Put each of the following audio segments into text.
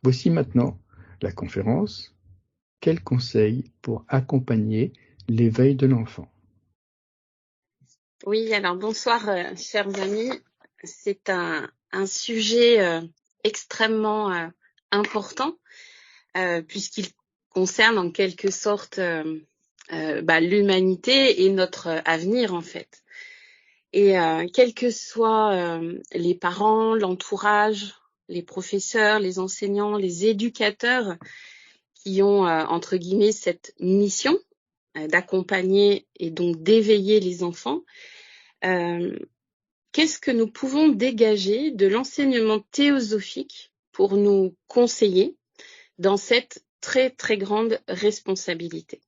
Voici maintenant la conférence « Quels conseils pour accompagner l'éveil de l'enfant ?» Oui, alors bonsoir, chers amis. C'est un sujet extrêmement important puisqu'il concerne en quelque sorte l'humanité et notre avenir en fait. Et quels que soient les parents, l'entourage, les professeurs, les enseignants, les éducateurs qui ont entre guillemets cette mission d'accompagner et donc d'éveiller les enfants, qu'est-ce que nous pouvons dégager de l'enseignement théosophique pour nous conseiller dans cette très très grande responsabilité?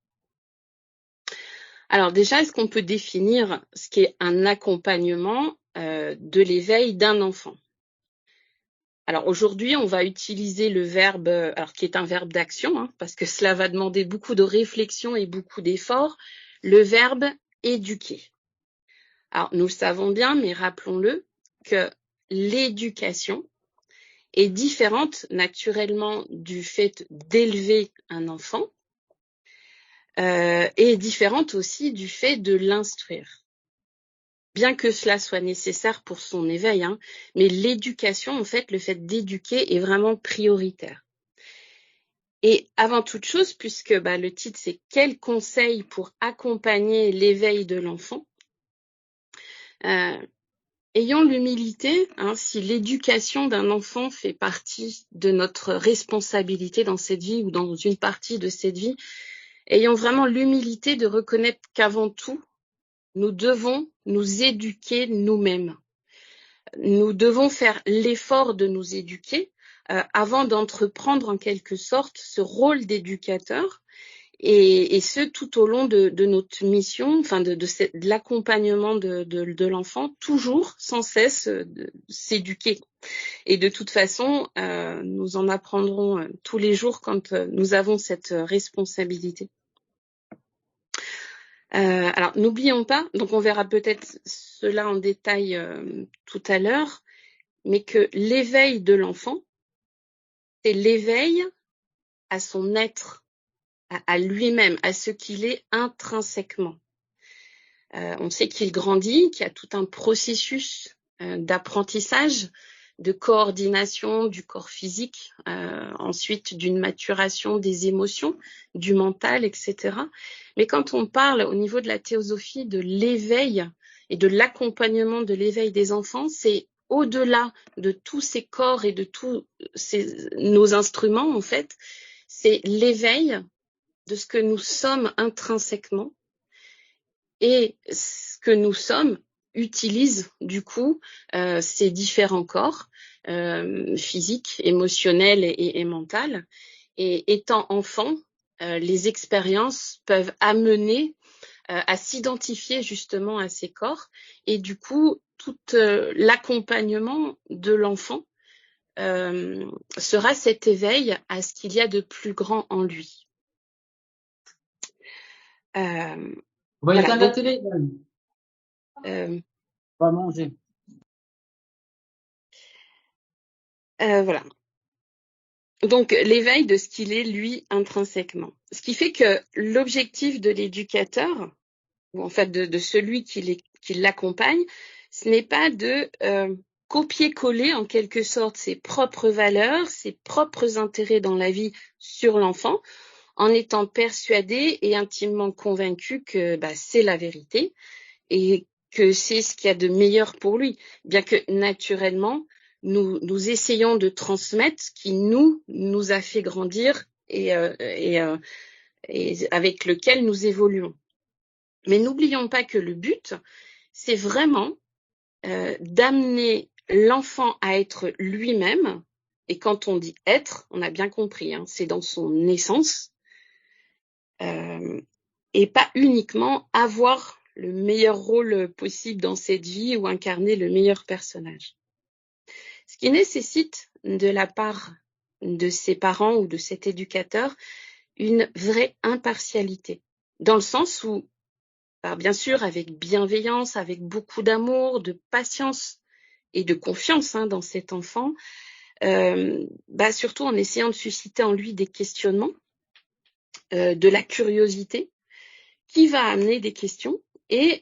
Alors déjà, est-ce qu'on peut définir ce qu'est un accompagnement de l'éveil d'un enfant? Alors aujourd'hui, on va utiliser le verbe, alors qui est un verbe d'action, parce que cela va demander beaucoup de réflexion et beaucoup d'efforts, le verbe éduquer. Alors nous le savons bien, mais rappelons-le, que l'éducation est différente naturellement du fait d'élever un enfant et différente aussi du fait de l'instruire. Bien que cela soit nécessaire pour son éveil, mais l'éducation, en fait, le fait d'éduquer est vraiment prioritaire. Et avant toute chose, puisque le titre c'est « Quels conseils pour accompagner l'éveil de l'enfant ?» Ayons l'humilité, si l'éducation d'un enfant fait partie de notre responsabilité dans cette vie ou dans une partie de cette vie, ayons vraiment l'humilité de reconnaître qu'avant tout, nous devons nous éduquer nous-mêmes. Nous devons faire l'effort de nous éduquer avant d'entreprendre en quelque sorte ce rôle d'éducateur et ce tout au long de notre mission, enfin de l'accompagnement de l'enfant, toujours sans cesse s'éduquer. Et de toute façon, nous en apprendrons tous les jours quand nous avons cette responsabilité. Alors, n'oublions pas, donc on verra peut-être cela en détail tout à l'heure, mais que l'éveil de l'enfant, c'est l'éveil à son être, à lui-même, à ce qu'il est intrinsèquement. On sait qu'il grandit, qu'il y a tout un processus d'apprentissage, de coordination du corps physique, ensuite d'une maturation des émotions, du mental, etc. Mais quand on parle au niveau de la théosophie de l'éveil et de l'accompagnement de l'éveil des enfants, c'est au-delà de tous ces corps et de tous nos instruments, en fait, c'est l'éveil de ce que nous sommes intrinsèquement et ce que nous sommes utilise du coup ces différents corps physiques, émotionnels et mentaux. Et étant enfant, les expériences peuvent amener à s'identifier justement à ces corps et du coup tout l'accompagnement de l'enfant sera cet éveil à ce qu'il y a de plus grand en lui. On va éteindre la télé. On va manger. Voilà. Donc, l'éveil de ce qu'il est, lui, intrinsèquement. Ce qui fait que l'objectif de l'éducateur, ou en fait de celui qui l'accompagne, ce n'est pas de copier-coller en quelque sorte ses propres valeurs, ses propres intérêts dans la vie sur l'enfant, en étant persuadé et intimement convaincu que c'est la vérité et que c'est ce qu'il y a de meilleur pour lui, bien que naturellement, nous essayons de transmettre ce qui nous a fait grandir et avec lequel nous évoluons. Mais n'oublions pas que le but, c'est vraiment d'amener l'enfant à être lui-même. Et quand on dit être, on a bien compris, c'est dans son essence. Et pas uniquement avoir le meilleur rôle possible dans cette vie ou incarner le meilleur personnage. Ce qui nécessite de la part de ses parents ou de cet éducateur une vraie impartialité, dans le sens où, bien sûr, avec bienveillance, avec beaucoup d'amour, de patience et de confiance dans cet enfant, surtout en essayant de susciter en lui des questionnements, de la curiosité, qui va amener des questions. Et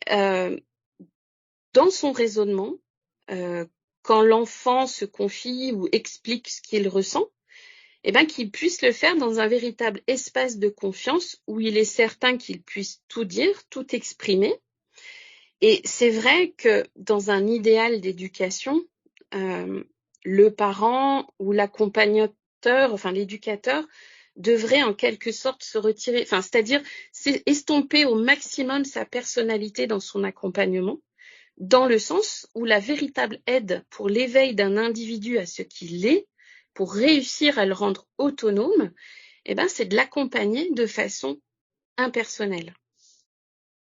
dans son raisonnement, quand l'enfant se confie ou explique ce qu'il ressent, qu'il puisse le faire dans un véritable espace de confiance où il est certain qu'il puisse tout dire, tout exprimer. Et c'est vrai que dans un idéal d'éducation, le parent ou l'accompagnateur, enfin l'éducateur, devrait en quelque sorte se retirer, c'est-à-dire estomper au maximum sa personnalité dans son accompagnement, dans le sens où la véritable aide pour l'éveil d'un individu à ce qu'il est, pour réussir à le rendre autonome, c'est de l'accompagner de façon impersonnelle.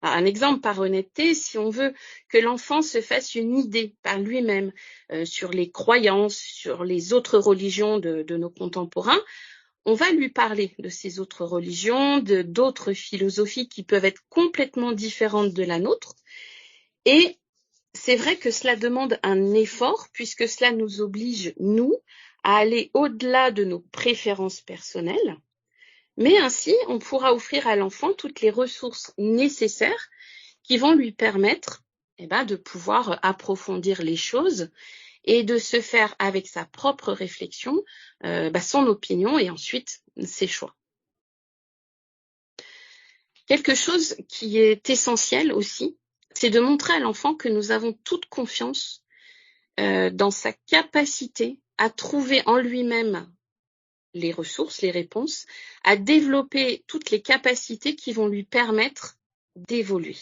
Alors, un exemple par honnêteté, si on veut que l'enfant se fasse une idée par lui-même sur les croyances, sur les autres religions de nos contemporains, on va lui parler de ces autres religions, d'autres philosophies qui peuvent être complètement différentes de la nôtre. Et c'est vrai que cela demande un effort, puisque cela nous oblige, nous, à aller au-delà de nos préférences personnelles. Mais ainsi, on pourra offrir à l'enfant toutes les ressources nécessaires qui vont lui permettre de pouvoir approfondir les choses et de se faire avec sa propre réflexion, son opinion et ensuite ses choix. Quelque chose qui est essentiel aussi, c'est de montrer à l'enfant que nous avons toute confiance dans sa capacité à trouver en lui-même les ressources, les réponses, à développer toutes les capacités qui vont lui permettre d'évoluer.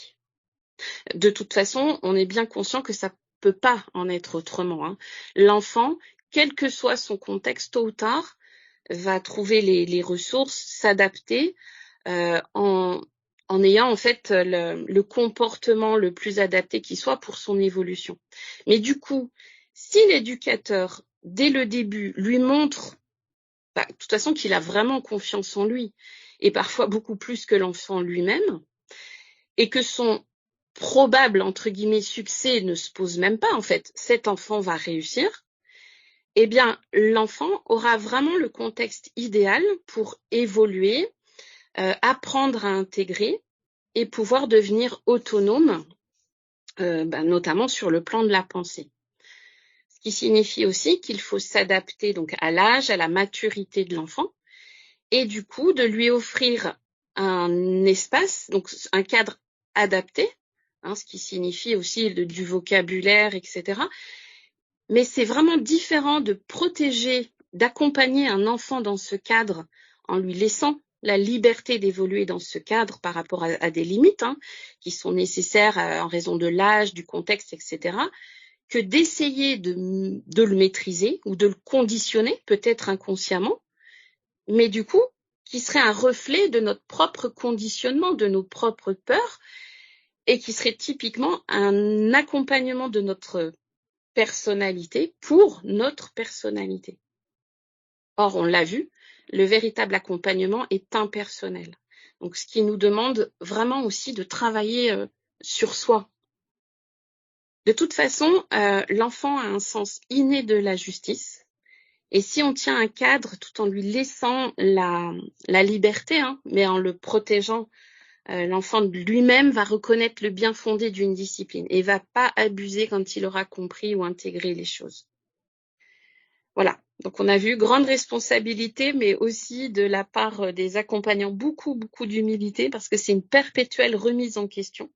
De toute façon, on est bien conscient que ça peut pas en être autrement, hein. L'enfant, quel que soit son contexte, tôt ou tard, va trouver les ressources, s'adapter en ayant en fait le comportement le plus adapté qui soit pour son évolution. Mais du coup, si l'éducateur, dès le début, lui montre de toute façon qu'il a vraiment confiance en lui, et parfois beaucoup plus que l'enfant lui-même, et que son probable, entre guillemets, succès ne se pose même pas, en fait, cet enfant va réussir, l'enfant aura vraiment le contexte idéal pour évoluer, apprendre à intégrer et pouvoir devenir autonome, notamment sur le plan de la pensée. Ce qui signifie aussi qu'il faut s'adapter donc à l'âge, à la maturité de l'enfant, et du coup de lui offrir un espace, donc un cadre adapté, ce qui signifie aussi du vocabulaire, etc. Mais c'est vraiment différent de protéger, d'accompagner un enfant dans ce cadre en lui laissant la liberté d'évoluer dans ce cadre par rapport à des limites qui sont nécessaires en raison de l'âge, du contexte, etc., que d'essayer de le maîtriser ou de le conditionner, peut-être inconsciemment, mais du coup, qui serait un reflet de notre propre conditionnement, de nos propres peurs, et qui serait typiquement un accompagnement de notre personnalité pour notre personnalité. Or, on l'a vu, le véritable accompagnement est impersonnel. Donc, ce qui nous demande vraiment aussi de travailler sur soi. De toute façon, l'enfant a un sens inné de la justice. Et si on tient un cadre tout en lui laissant la liberté, mais en le protégeant, l'enfant lui-même va reconnaître le bien fondé d'une discipline et va pas abuser quand il aura compris ou intégré les choses. Voilà. Donc, on a vu grande responsabilité, mais aussi de la part des accompagnants, beaucoup d'humilité, parce que c'est une perpétuelle remise en question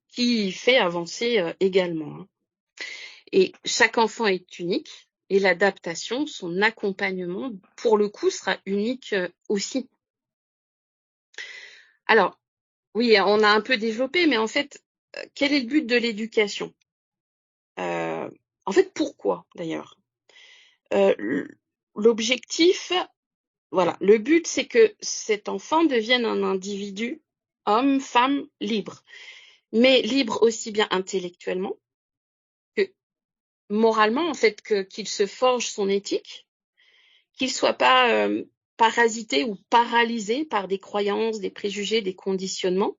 qui fait avancer également. Et chaque enfant est unique et l'adaptation, son accompagnement, pour le coup, sera unique aussi. Alors, oui, on a un peu développé, mais en fait, quel est le but de l'éducation ? En fait, pourquoi d'ailleurs ? L'objectif, voilà, le but, c'est que cet enfant devienne un individu, homme, femme, libre. Mais libre aussi bien intellectuellement que moralement, en fait, qu'il se forge son éthique, qu'il soit pas parasité ou paralysé par des croyances, des préjugés, des conditionnements,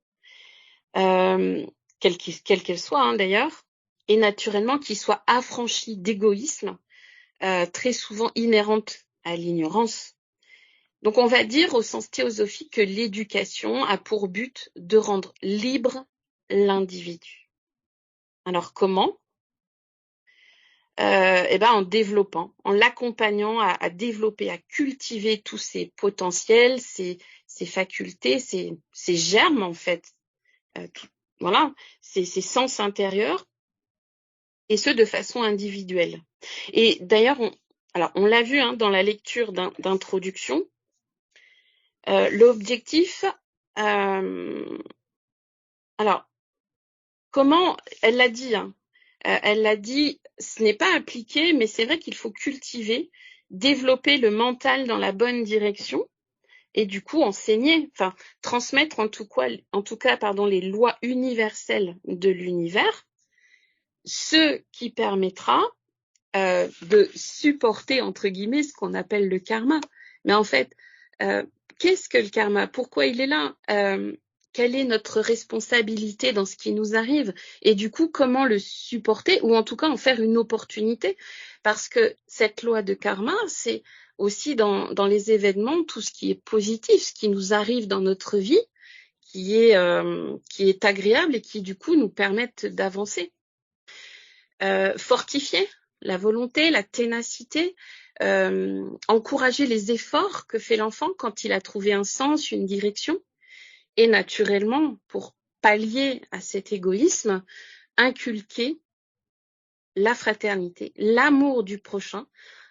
quelles qu'elles soient d'ailleurs, et naturellement qu'il soit affranchi d'égoïsme, très souvent inhérente à l'ignorance. Donc on va dire au sens théosophique que l'éducation a pour but de rendre libre l'individu. Alors comment ? En développant, en l'accompagnant à développer, à cultiver tous ses potentiels, ses facultés, ses germes en fait, ses sens intérieurs, et ce de façon individuelle. Et d'ailleurs, on l'a vu dans la lecture d'introduction, l'objectif, comment, elle l'a dit, elle l'a dit, ce n'est pas appliqué, mais c'est vrai qu'il faut cultiver, développer le mental dans la bonne direction et du coup enseigner, transmettre en tout cas, les lois universelles de l'univers, ce qui permettra de supporter, entre guillemets, ce qu'on appelle le karma. Mais en fait, qu'est-ce que le karma ? Pourquoi il est là ? Quelle est notre responsabilité dans ce qui nous arrive ? Et du coup, comment le supporter ou en tout cas en faire une opportunité ? Parce que cette loi de karma, c'est aussi dans les événements, tout ce qui est positif, ce qui nous arrive dans notre vie, qui est agréable et qui du coup nous permettent d'avancer. Fortifier la volonté, la ténacité, encourager les efforts que fait l'enfant quand il a trouvé un sens, une direction. Et naturellement, pour pallier à cet égoïsme, inculquer la fraternité, l'amour du prochain,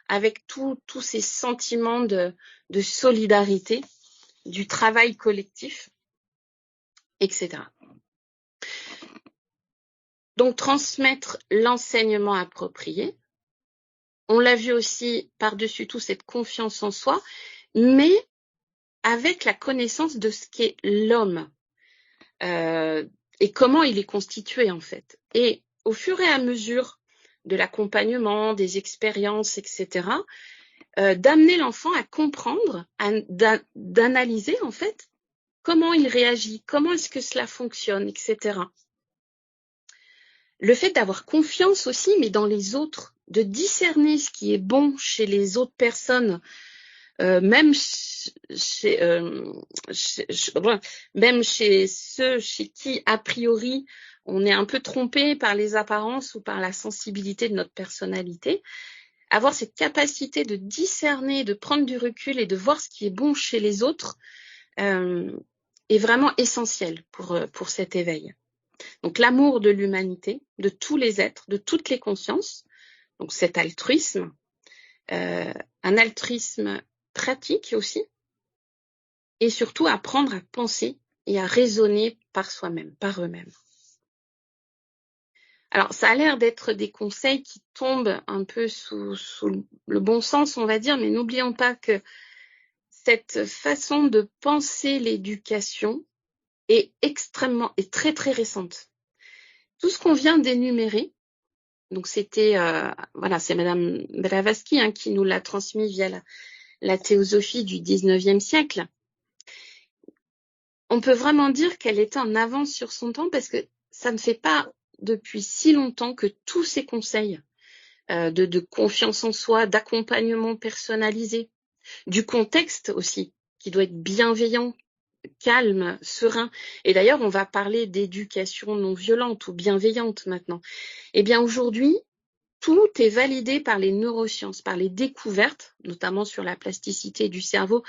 avec tous ces sentiments de solidarité, du travail collectif, etc. Donc, transmettre l'enseignement approprié. On l'a vu aussi par-dessus tout cette confiance en soi, mais avec la connaissance de ce qu'est l'homme et comment il est constitué en fait. Et au fur et à mesure de l'accompagnement, des expériences, etc., d'amener l'enfant à comprendre, d'analyser en fait comment il réagit, comment est-ce que cela fonctionne, etc. Le fait d'avoir confiance aussi, mais dans les autres, de discerner ce qui est bon chez les autres personnes, même chez ceux chez qui, a priori, on est un peu trompé par les apparences ou par la sensibilité de notre personnalité, avoir cette capacité de discerner, de prendre du recul et de voir ce qui est bon chez les autres est vraiment essentiel pour cet éveil. Donc l'amour de l'humanité, de tous les êtres, de toutes les consciences, donc cet altruisme, un altruisme pratique aussi, et surtout apprendre à penser et à raisonner par soi-même, par eux-mêmes. Alors, ça a l'air d'être des conseils qui tombent un peu sous le bon sens, on va dire, mais n'oublions pas que cette façon de penser l'éducation est très très récente. Tout ce qu'on vient d'énumérer, donc c'était, c'est Madame Blavatsky qui nous l'a transmis via la théosophie du 19e siècle. On peut vraiment dire qu'elle était en avance sur son temps parce que ça ne fait pas depuis si longtemps que tous ces conseils de confiance en soi, d'accompagnement personnalisé, du contexte aussi, qui doit être bienveillant, calme, serein. Et d'ailleurs, on va parler d'éducation non violente ou bienveillante maintenant. Eh bien, aujourd'hui, tout est validé par les neurosciences, par les découvertes, notamment sur la plasticité du cerveau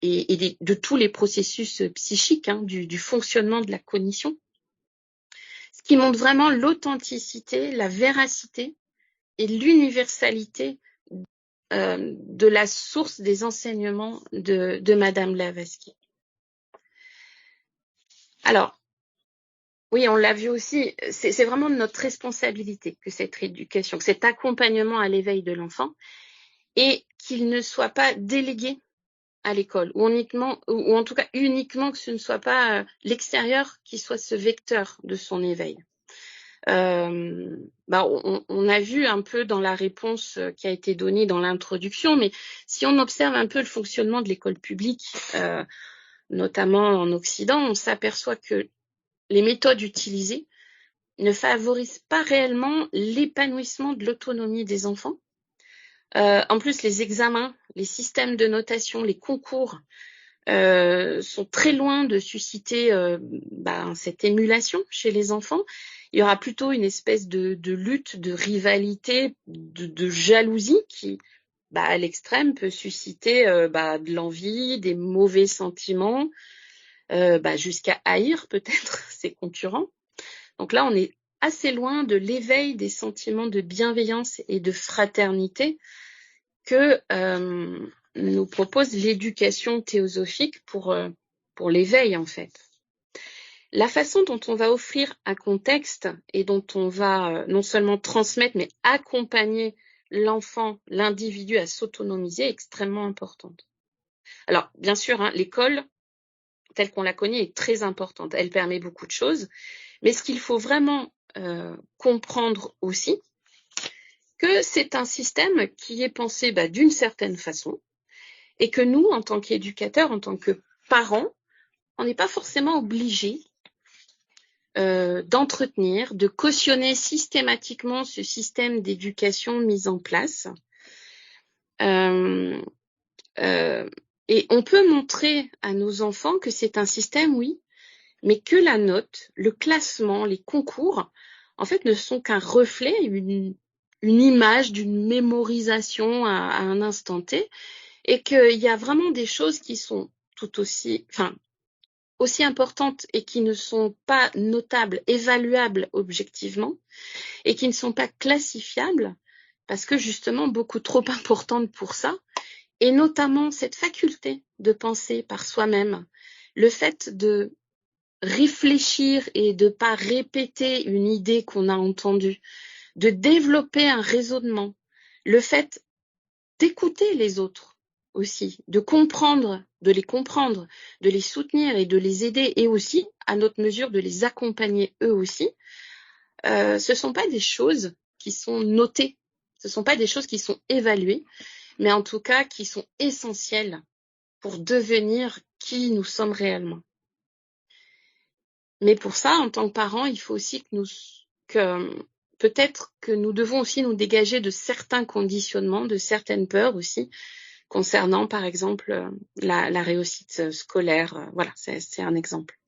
et de tous les processus psychiques, du fonctionnement de la cognition, ce qui montre vraiment l'authenticité, la véracité et l'universalité de la source des enseignements de Madame Blavatsky. Alors, oui, on l'a vu aussi, c'est vraiment de notre responsabilité que cette éducation, que cet accompagnement à l'éveil de l'enfant, et qu'il ne soit pas délégué à l'école, ou en tout cas uniquement que ce ne soit pas l'extérieur qui soit ce vecteur de son éveil. On a vu un peu dans la réponse qui a été donnée dans l'introduction, mais si on observe un peu le fonctionnement de l'école publique, notamment en Occident, on s'aperçoit que les méthodes utilisées ne favorisent pas réellement l'épanouissement de l'autonomie des enfants, En plus, les examens, les systèmes de notation, les concours sont très loin de susciter cette émulation chez les enfants. Il y aura plutôt une espèce de lutte, de rivalité, de jalousie qui, à l'extrême, peut susciter de l'envie, des mauvais sentiments, jusqu'à haïr peut-être ses concurrents. Donc là, on est assez loin de l'éveil des sentiments de bienveillance et de fraternité que nous propose l'éducation théosophique pour l'éveil, en fait. La façon dont on va offrir un contexte et dont on va non seulement transmettre, mais accompagner l'enfant, l'individu à s'autonomiser est extrêmement importante. Alors, bien sûr, l'école, telle qu'on la connaît, est très importante. Elle permet beaucoup de choses. Mais ce qu'il faut vraiment comprendre aussi, que c'est un système qui est pensé d'une certaine façon et que nous, en tant qu'éducateurs, en tant que parents, on n'est pas forcément obligés d'entretenir, de cautionner systématiquement ce système d'éducation mis en place. Et on peut montrer à nos enfants que c'est un système, oui, mais que la note, le classement, les concours, en fait, ne sont qu'un reflet, une image d'une mémorisation à un instant T, et qu'il y a vraiment des choses qui sont tout aussi importantes et qui ne sont pas notables, évaluables objectivement, et qui ne sont pas classifiables, parce que justement beaucoup trop importantes pour ça, et notamment cette faculté de penser par soi-même, le fait de réfléchir et de pas répéter une idée qu'on a entendue, de développer un raisonnement, le fait d'écouter les autres aussi, de les comprendre, de les soutenir et de les aider, et aussi, à notre mesure, de les accompagner eux aussi, ce sont pas des choses qui sont notées, ce sont pas des choses qui sont évaluées, mais en tout cas qui sont essentielles pour devenir qui nous sommes réellement. Mais pour ça, en tant que parents, il faut aussi peut-être que nous devons aussi nous dégager de certains conditionnements, de certaines peurs aussi, concernant par exemple la réussite scolaire. Voilà, c'est un exemple.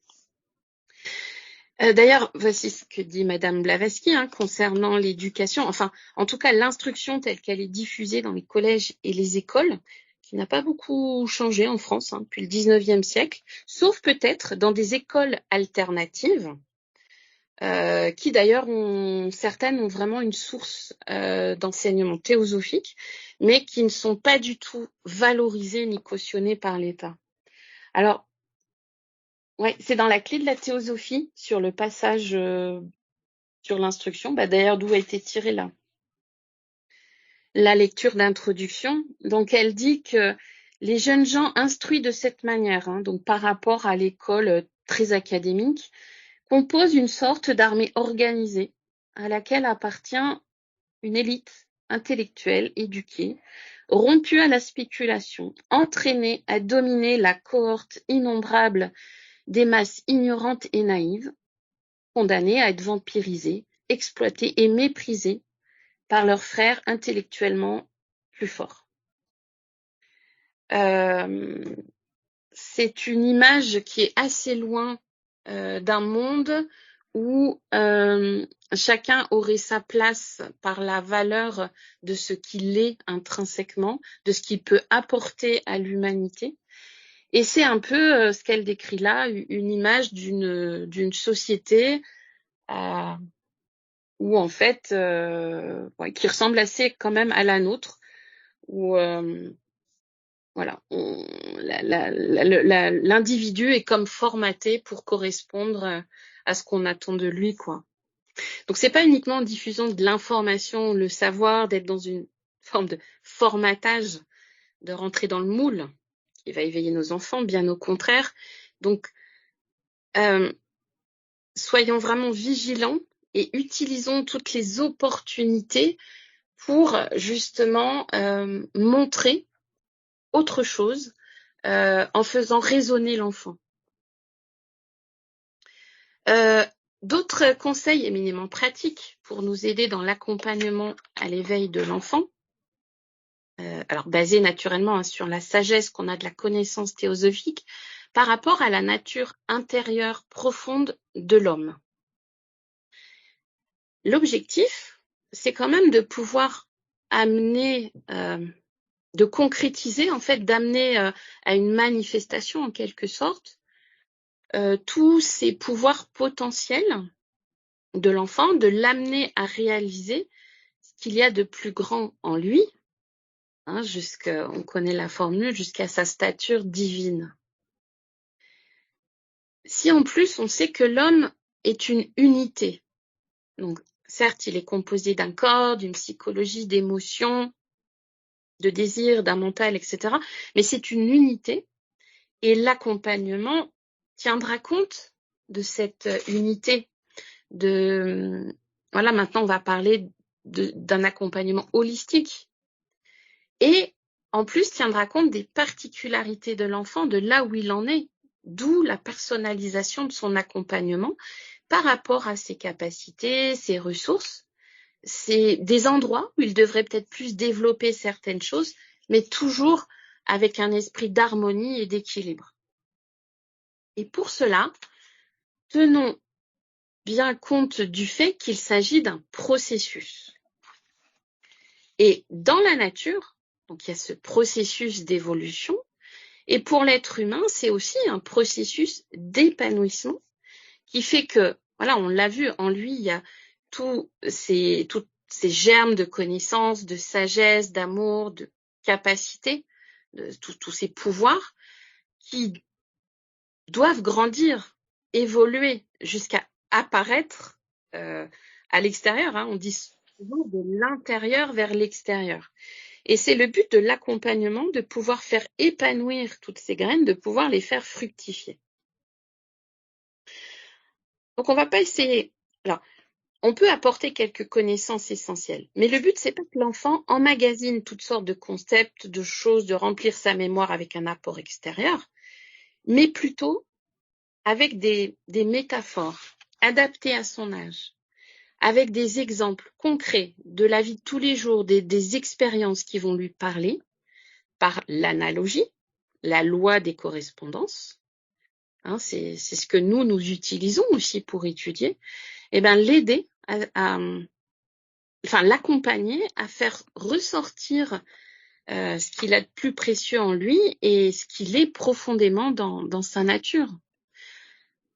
D'ailleurs, voici ce que dit Madame Blavatsky concernant l'éducation, enfin, en tout cas l'instruction telle qu'elle est diffusée dans les collèges et les écoles, qui n'a pas beaucoup changé en France depuis le 19e siècle, sauf peut-être dans des écoles alternatives, qui d'ailleurs certaines ont vraiment une source d'enseignement théosophique, mais qui ne sont pas du tout valorisées ni cautionnées par l'État. Alors, ouais, c'est dans la clé de la théosophie, sur le passage sur l'instruction, d'ailleurs d'où a été tirée la lecture d'introduction. Donc elle dit que les jeunes gens instruits de cette manière, donc par rapport à l'école très académique, composent une sorte d'armée organisée à laquelle appartient une élite intellectuelle éduquée, rompue à la spéculation, entraînée à dominer la cohorte innombrable des masses ignorantes et naïves, condamnées à être vampirisées, exploitées et méprisées par leurs frères intellectuellement plus forts. C'est une image qui est assez loin d'un monde où chacun aurait sa place par la valeur de ce qu'il est intrinsèquement, de ce qu'il peut apporter à l'humanité. Et c'est un peu ce qu'elle décrit là, une image d'une société où en fait, qui ressemble assez quand même à la nôtre, où voilà, l'individu est comme formaté pour correspondre à ce qu'on attend de lui, quoi. Donc c'est pas uniquement en diffusant de l'information, le savoir, d'être dans une forme de formatage, de rentrer dans le moule qui va éveiller nos enfants, bien au contraire. Donc soyons vraiment vigilants et utilisons toutes les opportunités pour justement montrer autre chose en faisant raisonner l'enfant. D'autres conseils éminemment pratiques pour nous aider dans l'accompagnement à l'éveil de l'enfant. alors basé naturellement sur la sagesse qu'on a de la connaissance théosophique, par rapport à la nature intérieure profonde de l'homme. L'objectif, c'est quand même de pouvoir amener, de concrétiser, en fait, d'amener à une manifestation en quelque sorte, tous ces pouvoirs potentiels de l'enfant, de l'amener à réaliser ce qu'il y a de plus grand en lui, hein, on connaît la formule, jusqu'à sa stature divine. Si en plus on sait que l'homme est une unité, donc certes il est composé d'un corps, d'une psychologie, d'émotions, de désirs, d'un mental, etc., mais c'est une unité, et l'accompagnement tiendra compte de cette unité. Voilà, maintenant on va parler d'un accompagnement holistique, et en plus tiendra compte des particularités de l'enfant, de là où il en est, d'où la personnalisation de son accompagnement par rapport à ses capacités, ses ressources. C'est des endroits où il devrait peut-être plus développer certaines choses, mais toujours avec un esprit d'harmonie et d'équilibre. Et pour cela, tenons bien compte du fait qu'il s'agit d'un processus. Et dans la nature, donc il y a ce processus d'évolution, et pour l'être humain, c'est aussi un processus d'épanouissement qui fait que, voilà, on l'a vu, en lui, il y a toutes ces germes de connaissances, de sagesse, d'amour, de capacité, de tous ces pouvoirs qui doivent grandir, évoluer jusqu'à apparaître à l'extérieur. Hein. On dit souvent de l'intérieur vers l'extérieur. Et c'est le but de l'accompagnement, de pouvoir faire épanouir toutes ces graines, de pouvoir les faire fructifier. Donc on va pas essayer. Alors, on peut apporter quelques connaissances essentielles, mais le but c'est pas que l'enfant emmagasine toutes sortes de concepts, de choses, de remplir sa mémoire avec un apport extérieur, mais plutôt avec des métaphores adaptées à son âge, avec des exemples concrets de la vie de tous les jours, des expériences qui vont lui parler par l'analogie, la loi des correspondances. Hein, c'est ce que nous utilisons aussi pour étudier. Et ben l'aider l'accompagner à faire ressortir ce qu'il a de plus précieux en lui et ce qu'il est profondément dans sa nature.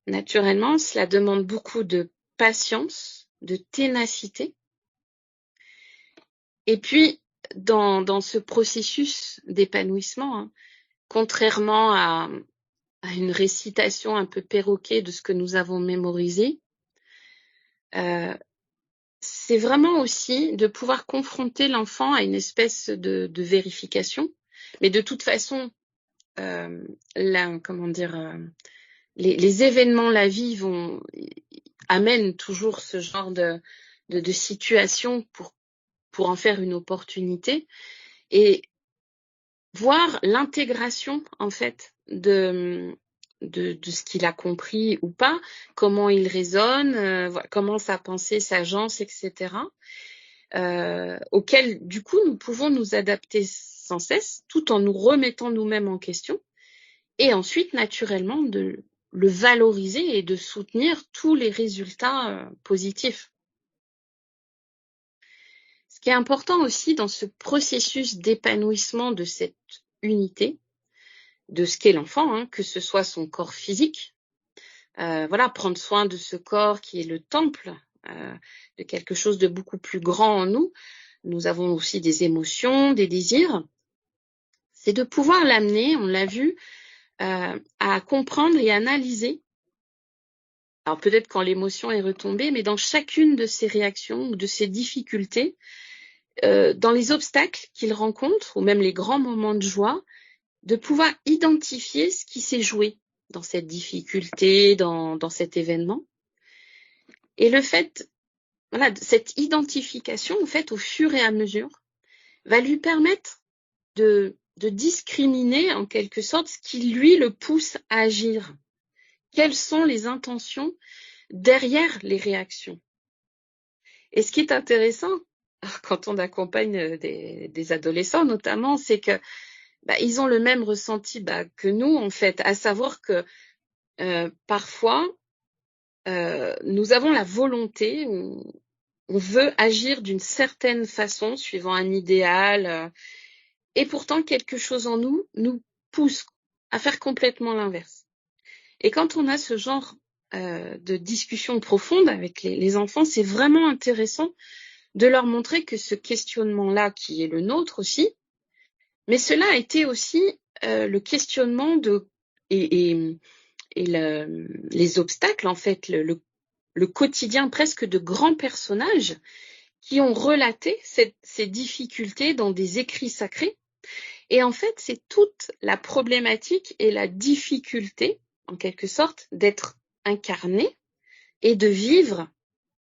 Naturellement, cela demande beaucoup de patience, de ténacité. Et puis, dans ce processus d'épanouissement, hein, contrairement à une récitation un peu perroquée de ce que nous avons mémorisé, c'est vraiment aussi de pouvoir confronter l'enfant à une espèce de vérification. Mais de toute façon, les événements, la vie amènent toujours ce genre de situation pour en faire une opportunité et voir l'intégration en fait de ce qu'il a compris ou pas, comment il raisonne, comment sa pensée s'agence, etc. Auquel du coup nous pouvons nous adapter sans cesse tout en nous remettant nous-mêmes en question et ensuite naturellement de le valoriser et de soutenir tous les résultats positifs. Ce qui est important aussi dans ce processus d'épanouissement de cette unité, de ce qu'est l'enfant, hein, que ce soit son corps physique, prendre soin de ce corps qui est le temple de quelque chose de beaucoup plus grand en nous. Nous avons aussi des émotions, des désirs. C'est de pouvoir l'amener, on l'a vu, à comprendre et analyser. Alors peut-être quand l'émotion est retombée, mais dans chacune de ces réactions ou de ces difficultés, dans les obstacles qu'il rencontre ou même les grands moments de joie, de pouvoir identifier ce qui s'est joué dans cette difficulté, dans cet événement. Et le fait, cette identification, en fait, au fur et à mesure, va lui permettre de discriminer, en quelque sorte, ce qui, lui, le pousse à agir. Quelles sont les intentions derrière les réactions? Et ce qui est intéressant, quand on accompagne des adolescents notamment, c'est que ils ont le même ressenti que nous en fait, à savoir que parfois nous avons la volonté, on veut agir d'une certaine façon suivant un idéal, et pourtant quelque chose en nous pousse à faire complètement l'inverse. Et quand on a ce genre de discussion profonde avec les enfants, c'est vraiment intéressant de leur montrer que ce questionnement-là, qui est le nôtre aussi, mais cela a été aussi le questionnement et les obstacles, en fait, le quotidien presque de grands personnages qui ont relaté ces difficultés dans des écrits sacrés. Et en fait, c'est toute la problématique et la difficulté, en quelque sorte, d'être incarné et de vivre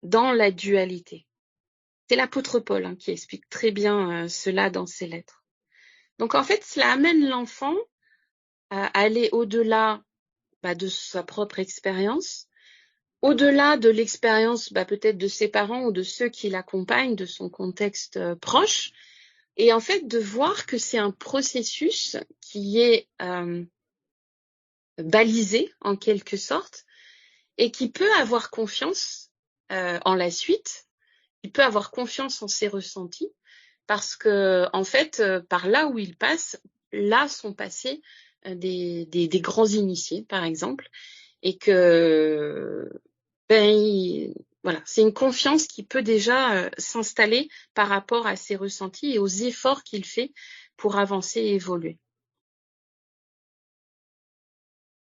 dans la dualité. C'est l'apôtre Paul qui explique très bien cela dans ses lettres. Donc en fait, cela amène l'enfant à aller au-delà de sa propre expérience, au-delà de l'expérience peut-être de ses parents ou de ceux qui l'accompagnent, de son contexte proche, et en fait de voir que c'est un processus qui est balisé en quelque sorte et qui peut avoir confiance en la suite, qui peut avoir confiance en ses ressentis, parce que en fait par là où il passe, là sont passés des grands initiés par exemple, et que voilà, c'est une confiance qui peut déjà s'installer par rapport à ses ressentis et aux efforts qu'il fait pour avancer et évoluer.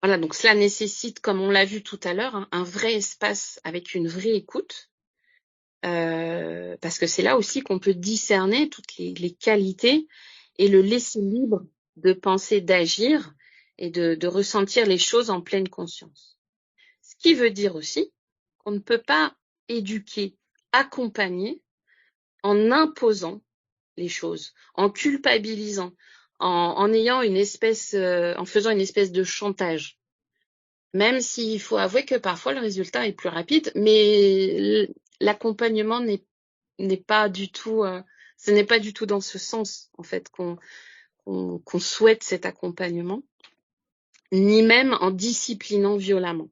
Voilà, donc cela nécessite, comme on l'a vu tout à l'heure, un vrai espace avec une vraie écoute, parce que c'est là aussi qu'on peut discerner toutes les qualités et le laisser libre de penser, d'agir et de ressentir les choses en pleine conscience. Ce qui veut dire aussi qu'on ne peut pas éduquer, accompagner en imposant les choses, en culpabilisant, en ayant une espèce, en faisant une espèce de chantage. Même s'il faut avouer que parfois le résultat est plus rapide, mais l'accompagnement n'est pas du tout, ce n'est pas du tout dans ce sens en fait qu'on souhaite cet accompagnement, ni même en disciplinant violemment.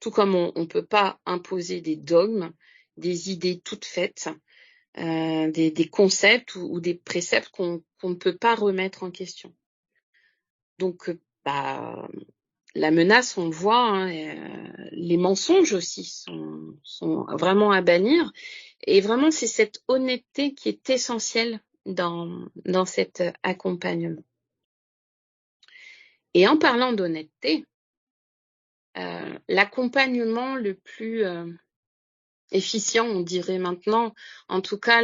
Tout comme on ne peut pas imposer des dogmes, des idées toutes faites, des concepts ou des préceptes qu'on ne peut pas remettre en question. Donc, la menace, on le voit, les mensonges aussi sont vraiment à bannir. Et vraiment, c'est cette honnêteté qui est essentielle dans cet accompagnement. Et en parlant d'honnêteté, l'accompagnement le plus efficient, on dirait maintenant, en tout cas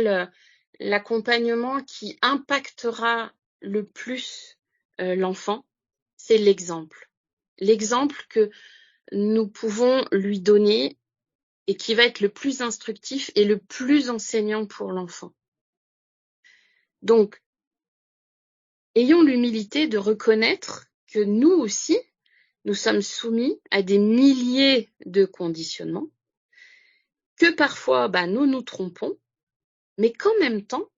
l'accompagnement qui impactera le plus l'enfant, c'est l'exemple. L'exemple que nous pouvons lui donner et qui va être le plus instructif et le plus enseignant pour l'enfant. Donc, ayons l'humilité de reconnaître que nous aussi, nous sommes soumis à des milliers de conditionnements, que parfois nous nous trompons, mais qu'en même temps,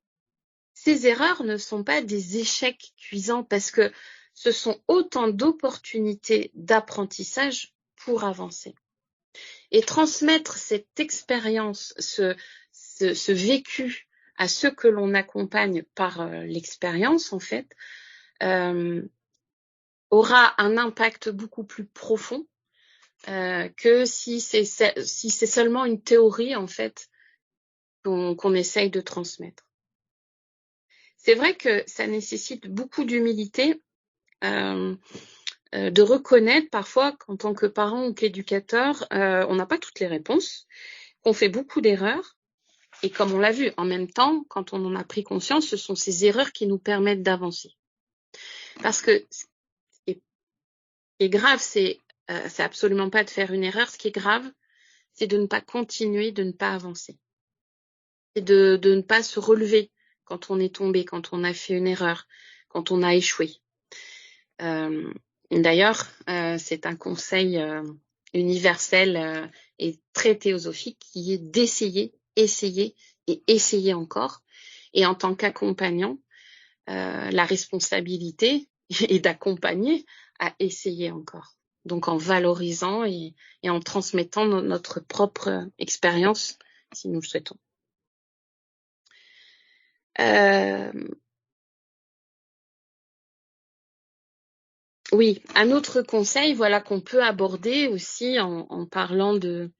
ces erreurs ne sont pas des échecs cuisants parce que ce sont autant d'opportunités d'apprentissage pour avancer. Et transmettre cette expérience, ce vécu à ceux que l'on accompagne par l'expérience, en fait, aura un impact beaucoup plus profond que si c'est seulement une théorie, en fait, qu'on essaye de transmettre. C'est vrai que ça nécessite beaucoup d'humilité, de reconnaître parfois qu'en tant que parent ou qu'éducateur, on n'a pas toutes les réponses, qu'on fait beaucoup d'erreurs. Et comme on l'a vu, en même temps, quand on en a pris conscience, ce sont ces erreurs qui nous permettent d'avancer. Parce que ce qui est grave, c'est absolument pas de faire une erreur. Ce qui est grave, c'est de ne pas continuer, de ne pas avancer. C'est de ne pas se relever quand on est tombé, quand on a fait une erreur, quand on a échoué. D'ailleurs, c'est un conseil universel et très théosophique qui est d'essayer, et essayer encore. Et en tant qu'accompagnant, la responsabilité est d'accompagner à essayer encore. Donc en valorisant et en transmettant notre propre expérience, si nous le souhaitons. Oui, un autre conseil, voilà, qu'on peut aborder aussi en parlant de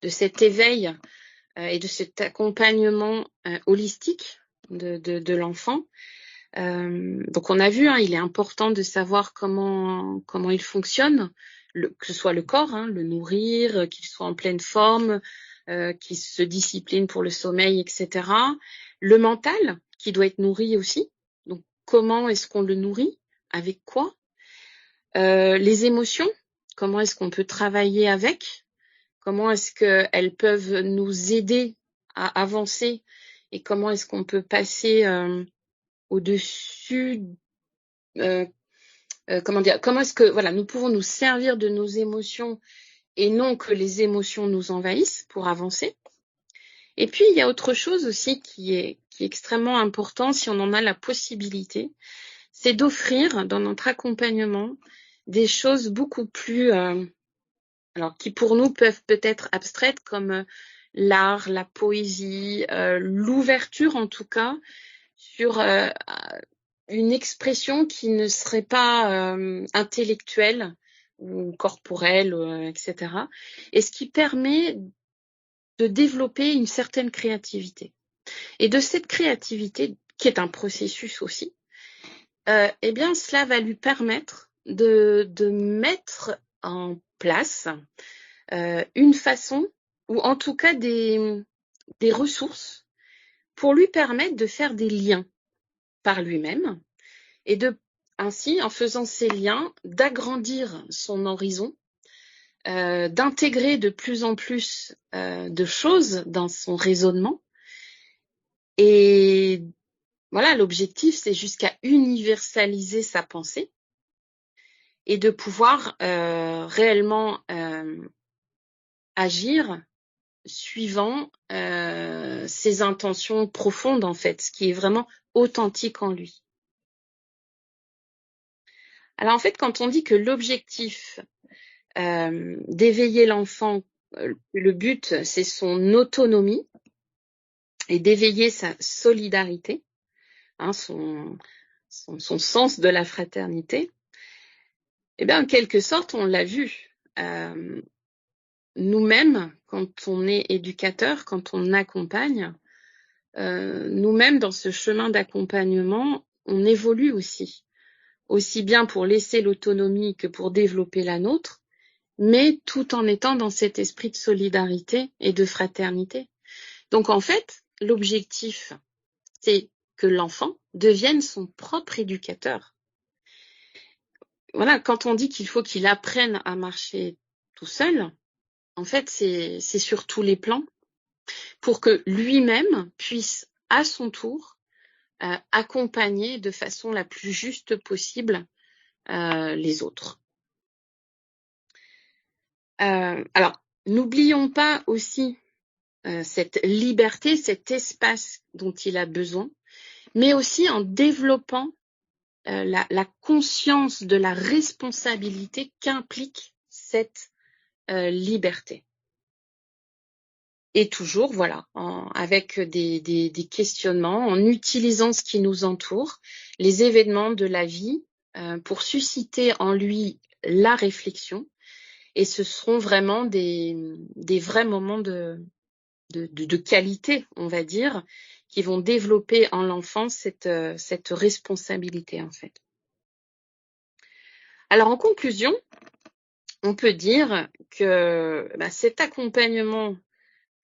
cet éveil et de cet accompagnement holistique de l'enfant. Donc on a vu, il est important de savoir comment il fonctionne, que ce soit le corps, le nourrir, qu'il soit en pleine forme, qu'il se discipline pour le sommeil, etc. Le mental, qui doit être nourri aussi. Donc comment est-ce qu'on le nourrit? Avec quoi? Les émotions, comment est-ce qu'on peut travailler avec? Comment est-ce qu'elles peuvent nous aider à avancer? Et comment est-ce qu'on peut passer au-dessus, comment est-ce que nous pouvons nous servir de nos émotions et non que les émotions nous envahissent pour avancer. Et puis il y a autre chose aussi qui est extrêmement important si on en a la possibilité, c'est d'offrir dans notre accompagnement des choses beaucoup plus qui pour nous peuvent peut-être abstraites comme l'art, la poésie, l'ouverture en tout cas sur une expression qui ne serait pas intellectuelle ou corporelle, etc. Et ce qui permet de développer une certaine créativité. Et de cette créativité, qui est un processus aussi, cela va lui permettre de mettre en place une façon, ou en tout cas des ressources, pour lui permettre de faire des liens par lui-même et ainsi, en faisant ces liens, d'agrandir son horizon, d'intégrer de plus en plus de choses dans son raisonnement. Et voilà, l'objectif, c'est jusqu'à universaliser sa pensée et de pouvoir réellement agir suivant ses intentions profondes, en fait, ce qui est vraiment authentique en lui. Alors, en fait, quand on dit que l'objectif d'éveiller l'enfant, le but, c'est son autonomie et d'éveiller sa solidarité, son sens de la fraternité, eh bien, en quelque sorte, on l'a vu. Nous-mêmes, quand on est éducateur, quand on accompagne, nous-mêmes, dans ce chemin d'accompagnement, on évolue aussi bien pour laisser l'autonomie que pour développer la nôtre, mais tout en étant dans cet esprit de solidarité et de fraternité. Donc, en fait, l'objectif, c'est que l'enfant devienne son propre éducateur. Voilà, quand on dit qu'il faut qu'il apprenne à marcher tout seul, en fait, c'est sur tous les plans, pour que lui-même puisse, à son tour, accompagner de façon la plus juste possible les autres. Alors, n'oublions pas aussi cette liberté, cet espace dont il a besoin, mais aussi en développant la conscience de la responsabilité qu'implique cette liberté. Et toujours, avec des questionnements, en utilisant ce qui nous entoure, les événements de la vie, pour susciter en lui la réflexion. Et ce seront vraiment des vrais moments de qualité, on va dire, qui vont développer en l'enfant cette responsabilité, en fait. Alors, en conclusion, on peut dire que cet accompagnement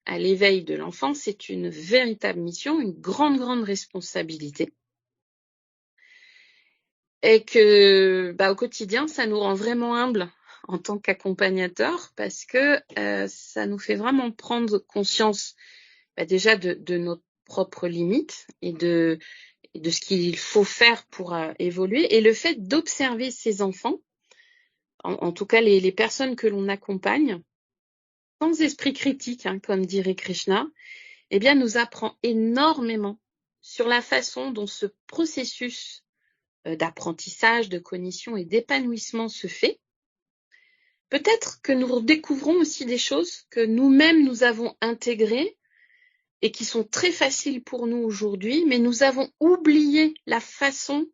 à l'éveil de l'enfant, c'est une véritable mission, une grande, grande responsabilité. Et que au quotidien, ça nous rend vraiment humbles en tant qu'accompagnateur, parce que ça nous fait vraiment prendre conscience déjà de nos propres limites et de ce qu'il faut faire pour évoluer. Et le fait d'observer ces enfants, en tout cas les personnes que l'on accompagne, sans esprit critique, comme dirait Krishna, eh bien, nous apprend énormément sur la façon dont ce processus d'apprentissage, de cognition et d'épanouissement se fait. Peut-être que nous découvrons aussi des choses que nous-mêmes nous avons intégrées et qui sont très faciles pour nous aujourd'hui, mais nous avons oublié la façon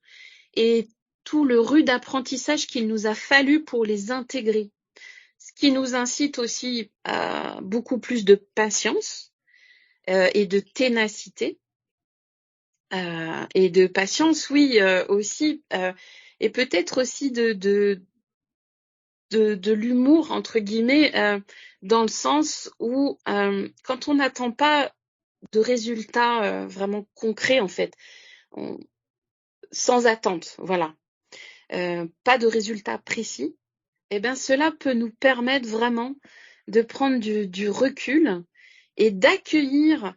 et tout le rude apprentissage qu'il nous a fallu pour les intégrer. Ce qui nous incite aussi à beaucoup plus de patience et de ténacité. Et de patience, oui, aussi, et peut-être aussi de l'humour, entre guillemets, dans le sens où quand on n'attend pas de résultats vraiment concrets, en fait, sans attente, voilà, pas de résultats précis, eh bien, cela peut nous permettre vraiment de prendre du recul et d'accueillir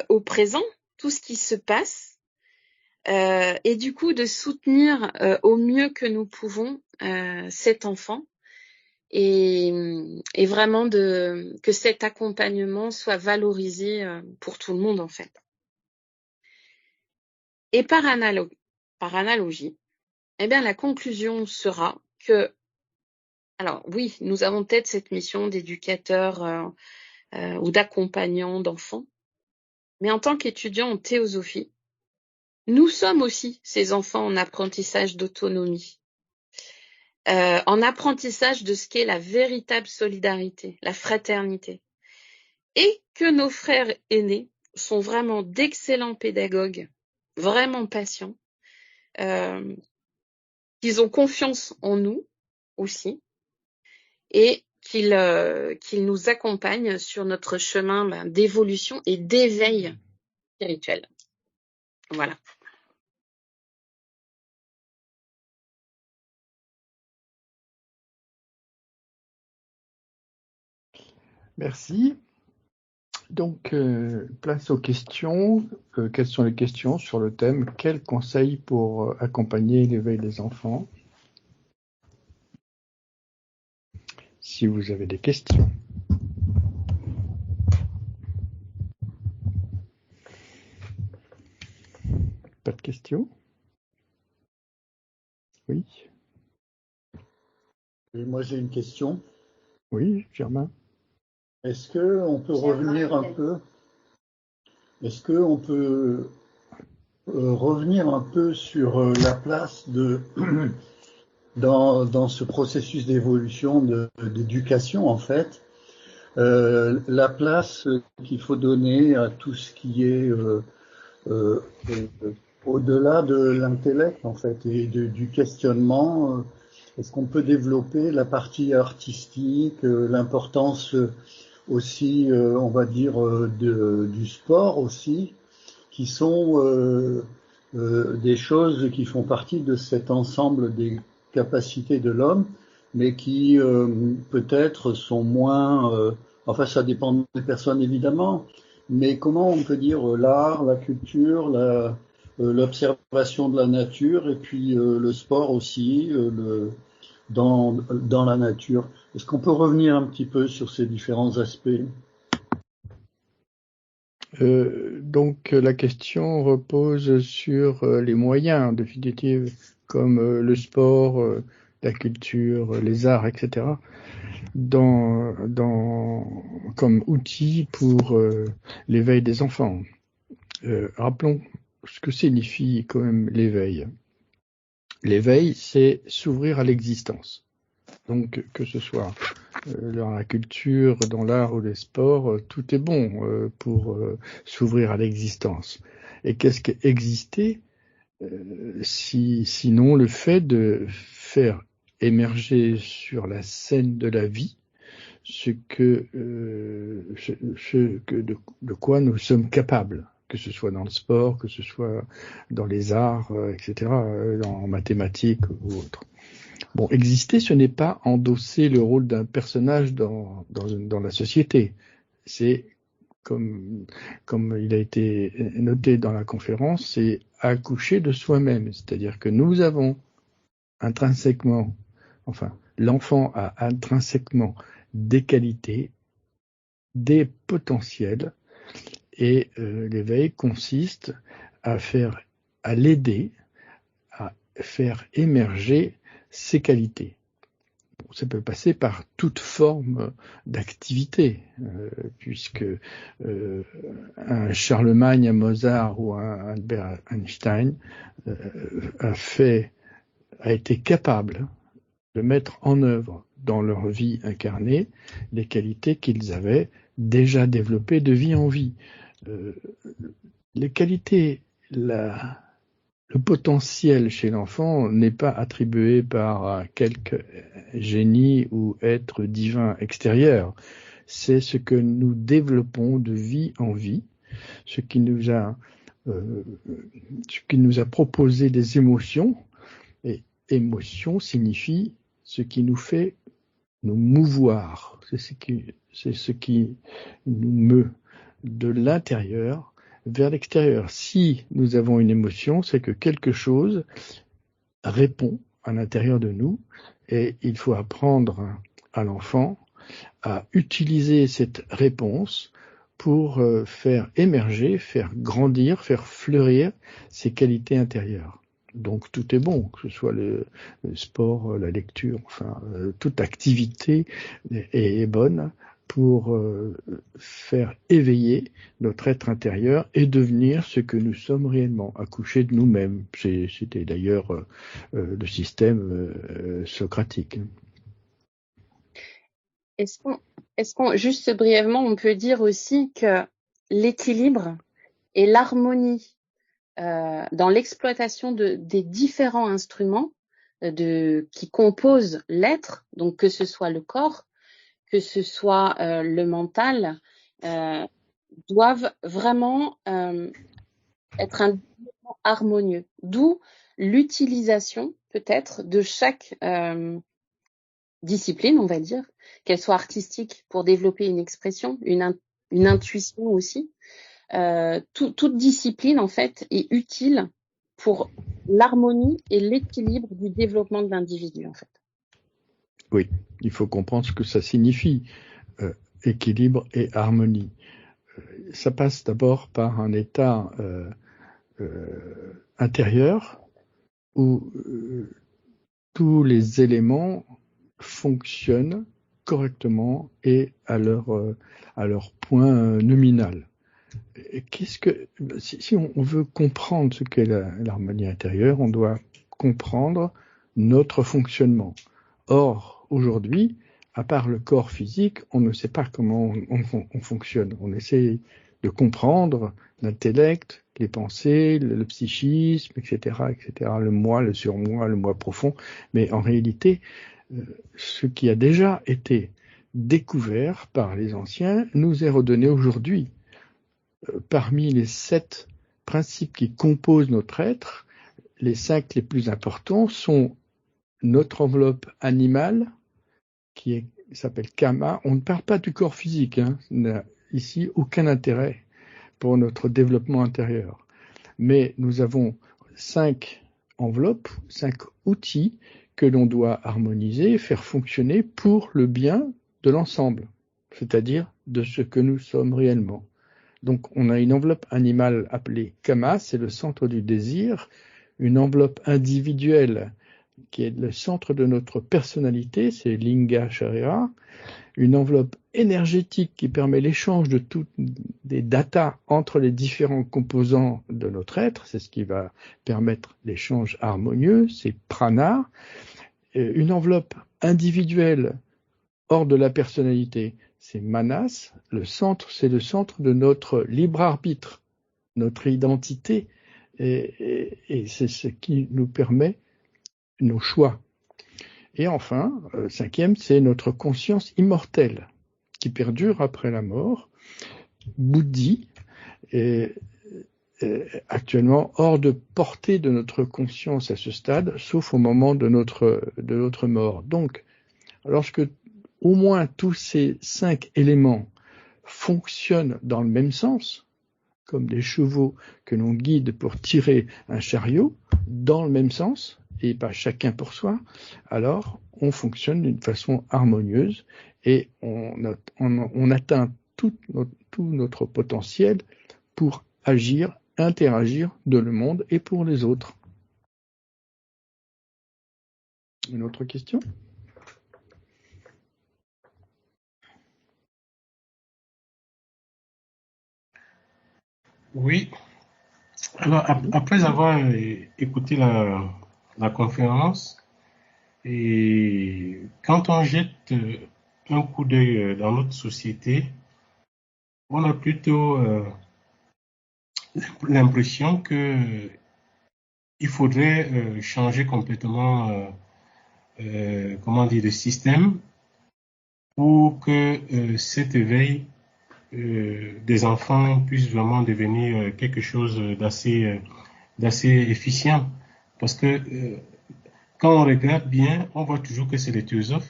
au présent tout ce qui se passe et du coup de soutenir au mieux que nous pouvons cet enfant et vraiment que cet accompagnement soit valorisé pour tout le monde en fait. Et par analogie, eh bien la conclusion sera que, alors oui, nous avons peut-être cette mission d'éducateur ou d'accompagnant d'enfants, mais en tant qu'étudiant en théosophie, nous sommes aussi ces enfants en apprentissage d'autonomie, en apprentissage de ce qu'est la véritable solidarité, la fraternité, et que nos frères aînés sont vraiment d'excellents pédagogues, vraiment patients, qu'ils ont confiance en nous aussi, et qu'ils nous accompagnent sur notre chemin d'évolution et d'éveil spirituel. Voilà. Merci. Donc, place aux questions. Quelles sont les questions sur le thème « Quels conseils pour accompagner l'éveil des enfants ?» Si vous avez des questions. Pas de questions? Oui. Et moi, j'ai une question. Oui, Germain. Est-ce qu'on peut revenir un peu? Est-ce qu'on peut revenir un peu sur la place dans ce processus d'évolution d'éducation en fait, la place qu'il faut donner à tout ce qui est au-delà de l'intellect en fait et du questionnement. Est-ce qu'on peut développer la partie artistique, l'importance aussi, on va dire, du sport aussi, qui sont des choses qui font partie de cet ensemble des capacités de l'homme, mais qui peut-être sont moins, enfin ça dépend des personnes évidemment, mais comment on peut dire l'art, la culture, l'observation de la nature et puis le sport aussi, dans la nature. Est-ce qu'on peut revenir un petit peu sur ces différents aspects? Donc la question repose sur les moyens, en définitive, comme le sport, la culture, les arts, etc., comme outil pour l'éveil des enfants. Rappelons ce que signifie quand même l'éveil. L'éveil, c'est s'ouvrir à l'existence. Donc, que ce soit dans la culture, dans l'art ou les sports, tout est bon pour s'ouvrir à l'existence. Et qu'est-ce qu'exister sinon le fait de faire émerger sur la scène de la vie de quoi nous sommes capables, que ce soit dans le sport, que ce soit dans les arts, etc., en mathématiques ou autre. Bon, exister, ce n'est pas endosser le rôle d'un personnage dans la société. C'est, comme il a été noté dans la conférence, c'est accoucher de soi-même. C'est-à-dire que nous avons intrinsèquement, enfin, l'enfant a intrinsèquement des qualités, des potentiels, Et l'éveil consiste à l'aider à faire émerger ses qualités. Bon, ça peut passer par toute forme d'activité, puisque un Charlemagne, un Mozart ou un Albert Einstein a été capable de mettre en œuvre dans leur vie incarnée les qualités qu'ils avaient déjà développées de vie en vie. Les qualités, le potentiel chez l'enfant n'est pas attribué par quelque génie ou être divin extérieur. C'est ce que nous développons de vie en vie, ce qui nous a proposé des émotions. Et émotion signifie ce qui nous fait nous mouvoir. C'est ce qui nous meut de l'intérieur vers l'extérieur. Si nous avons une émotion, c'est que quelque chose répond à l'intérieur de nous et il faut apprendre à l'enfant à utiliser cette réponse pour faire émerger, faire grandir, faire fleurir ses qualités intérieures. Donc tout est bon, que ce soit le sport, la lecture, enfin toute activité est bonne pour faire éveiller notre être intérieur et devenir ce que nous sommes réellement, accoucher de nous-mêmes. C'était d'ailleurs le système socratique. Est-ce qu'on, juste brièvement, on peut dire aussi que l'équilibre et l'harmonie dans l'exploitation des différents instruments qui composent l'être, donc que ce soit le corps, que ce soit le mental, doivent vraiment être un développement harmonieux. D'où l'utilisation peut-être de chaque discipline, on va dire, qu'elle soit artistique pour développer une expression, une intuition aussi. Toute discipline en fait est utile pour l'harmonie et l'équilibre du développement de l'individu en fait. Oui, il faut comprendre ce que ça signifie, équilibre et harmonie. Ça passe d'abord par un état intérieur où tous les éléments fonctionnent correctement et à leur point nominal. Si on veut comprendre ce qu'est l'harmonie intérieure, on doit comprendre notre fonctionnement. Or, aujourd'hui, à part le corps physique, on ne sait pas comment on fonctionne. On essaie de comprendre l'intellect, les pensées, le psychisme, etc., le moi, le surmoi, le moi profond. Mais en réalité, ce qui a déjà été découvert par les anciens nous est redonné aujourd'hui. Parmi les 7 principes qui composent notre être, les 5 les plus importants sont notre enveloppe animale, qui s'appelle Kama. On ne parle pas du corps physique, hein. Il n'a ici aucun intérêt pour notre développement intérieur. Mais nous avons 5 enveloppes, 5 outils que l'on doit harmoniser, faire fonctionner pour le bien de l'ensemble, c'est-à-dire de ce que nous sommes réellement. Donc on a une enveloppe animale appelée Kama, c'est le centre du désir, une enveloppe individuelle qui est le centre de notre personnalité, c'est Linga Sharira, une enveloppe énergétique qui permet l'échange de toutes des datas entre les différents composants de notre être, c'est ce qui va permettre l'échange harmonieux, c'est Prana, une enveloppe individuelle hors de la personnalité, c'est Manas, c'est le centre de notre libre arbitre, notre identité, et c'est ce qui nous permet nos choix. Et enfin, 5e, c'est notre conscience immortelle, qui perdure après la mort, Buddhi, est actuellement hors de portée de notre conscience à ce stade, sauf au moment de notre mort. Donc, lorsque au moins tous ces 5 éléments fonctionnent dans le même sens, comme des chevaux que l'on guide pour tirer un chariot, dans le même sens, et pas chacun pour soi, alors on fonctionne d'une façon harmonieuse et on atteint tout notre potentiel pour agir, interagir dans le monde et pour les autres. Une autre question ? Oui. Alors, après avoir écouté la conférence, et quand on jette un coup d'œil dans notre société, on a plutôt l'impression que il faudrait changer complètement, le système pour que cet éveil des enfants puisse vraiment devenir quelque chose d'assez efficient. Parce que quand on regarde bien, on voit toujours que c'est les théosophes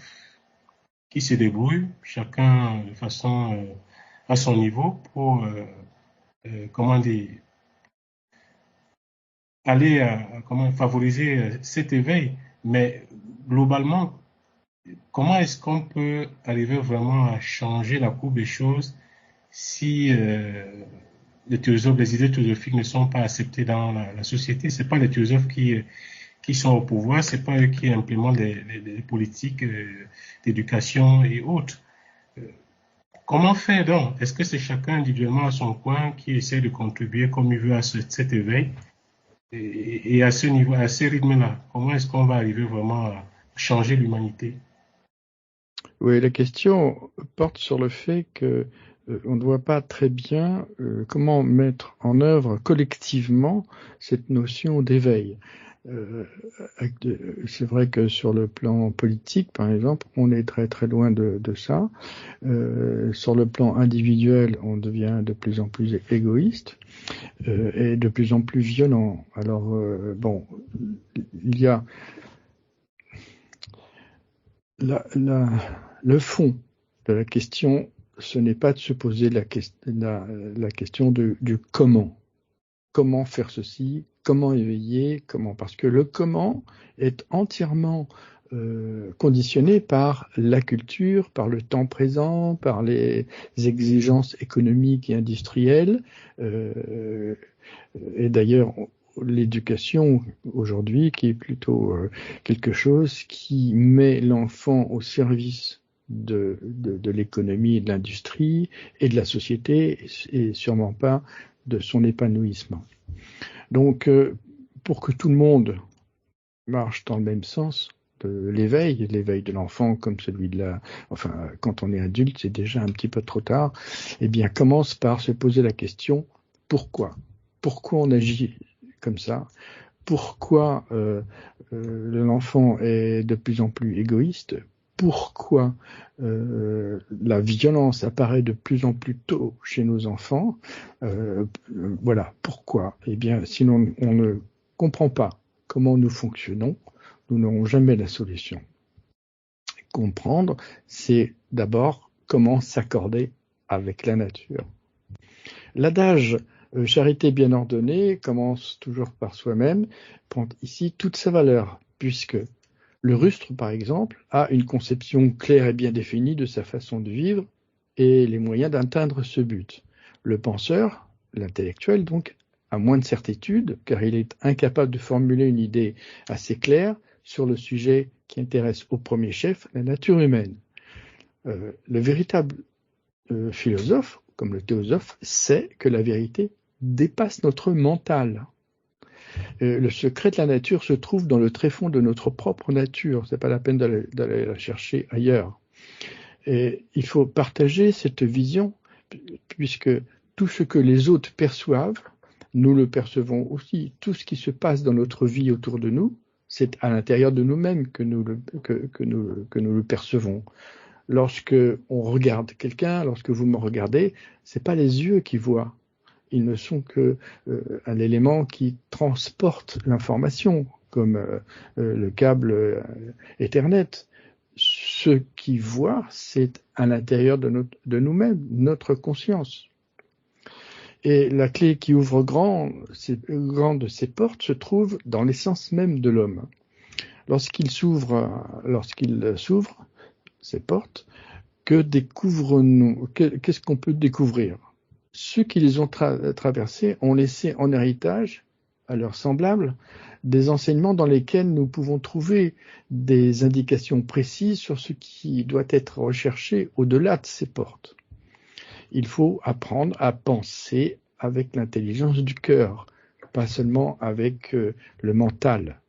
qui se débrouillent, chacun de façon à son niveau, pour aller favoriser cet éveil. Mais globalement, comment est-ce qu'on peut arriver vraiment à changer la courbe des choses si les idées théosophiques ne sont pas acceptées dans la société? C'est pas les théosophes qui sont au pouvoir, c'est pas eux qui implémentent les politiques d'éducation et autres. Comment faire donc? Est-ce que c'est chacun individuellement à son coin qui essaie de contribuer comme il veut à cet éveil? Et à ce niveau, à ce rythme-là, comment est-ce qu'on va arriver vraiment à changer l'humanité? Oui, la question porte sur le fait que on ne voit pas très bien comment mettre en œuvre collectivement cette notion d'éveil. C'est vrai que sur le plan politique, par exemple, on est très très loin de ça. Sur le plan individuel, on devient de plus en plus égoïste et de plus en plus violent. Alors, il y a le fond de la question, ce n'est pas de se poser la question du comment. Comment faire ceci, comment éveiller, comment, parce que le comment est entièrement conditionné par la culture, par le temps présent, par les exigences économiques et industrielles. Et d'ailleurs, l'éducation aujourd'hui, qui est plutôt quelque chose qui met l'enfant au service de l'économie et de l'industrie et de la société, et sûrement pas de son épanouissement. Donc, pour que tout le monde marche dans le même sens de l'éveil de l'enfant comme celui quand on est adulte, c'est déjà un petit peu trop tard, eh bien, commence par se poser la question, pourquoi on agit comme ça? Pourquoi l'enfant est de plus en plus égoïste? Pourquoi la violence apparaît de plus en plus tôt chez nos enfants? Voilà, pourquoi? Eh bien, si on ne comprend pas comment nous fonctionnons, nous n'aurons jamais la solution. Comprendre, c'est d'abord comment s'accorder avec la nature. L'adage charité bien ordonnée commence toujours par soi-même, prend ici toute sa valeur, puisque le rustre, par exemple, a une conception claire et bien définie de sa façon de vivre et les moyens d'atteindre ce but. Le penseur, l'intellectuel donc, a moins de certitude, car il est incapable de formuler une idée assez claire sur le sujet qui intéresse au premier chef la nature humaine. Le véritable philosophe, comme le théosophe, sait que la vérité dépasse notre mental. Le secret de la nature se trouve dans le tréfonds de notre propre nature. C'est pas la peine d'aller la chercher ailleurs. Et il faut partager cette vision, puisque tout ce que les autres perçoivent, nous le percevons aussi. Tout ce qui se passe dans notre vie autour de nous, c'est à l'intérieur de nous-mêmes que nous le percevons. Lorsque on regarde quelqu'un, lorsque vous me regardez, c'est pas les yeux qui voient. Ils ne sont que un élément qui transporte l'information, comme le câble Ethernet. Ce qui voit, c'est à l'intérieur de nous-mêmes, notre conscience. Et la clé qui ouvre grand de ces portes se trouve dans l'essence même de l'homme. Lorsqu'il s'ouvre ces portes, qu'est-ce qu'on peut découvrir? ceux qui les ont traversés ont laissé en héritage à leurs semblables des enseignements dans lesquels nous pouvons trouver des indications précises sur ce qui doit être recherché au-delà de ces portes. Il faut apprendre à penser avec l'intelligence du cœur, pas seulement avec le mental.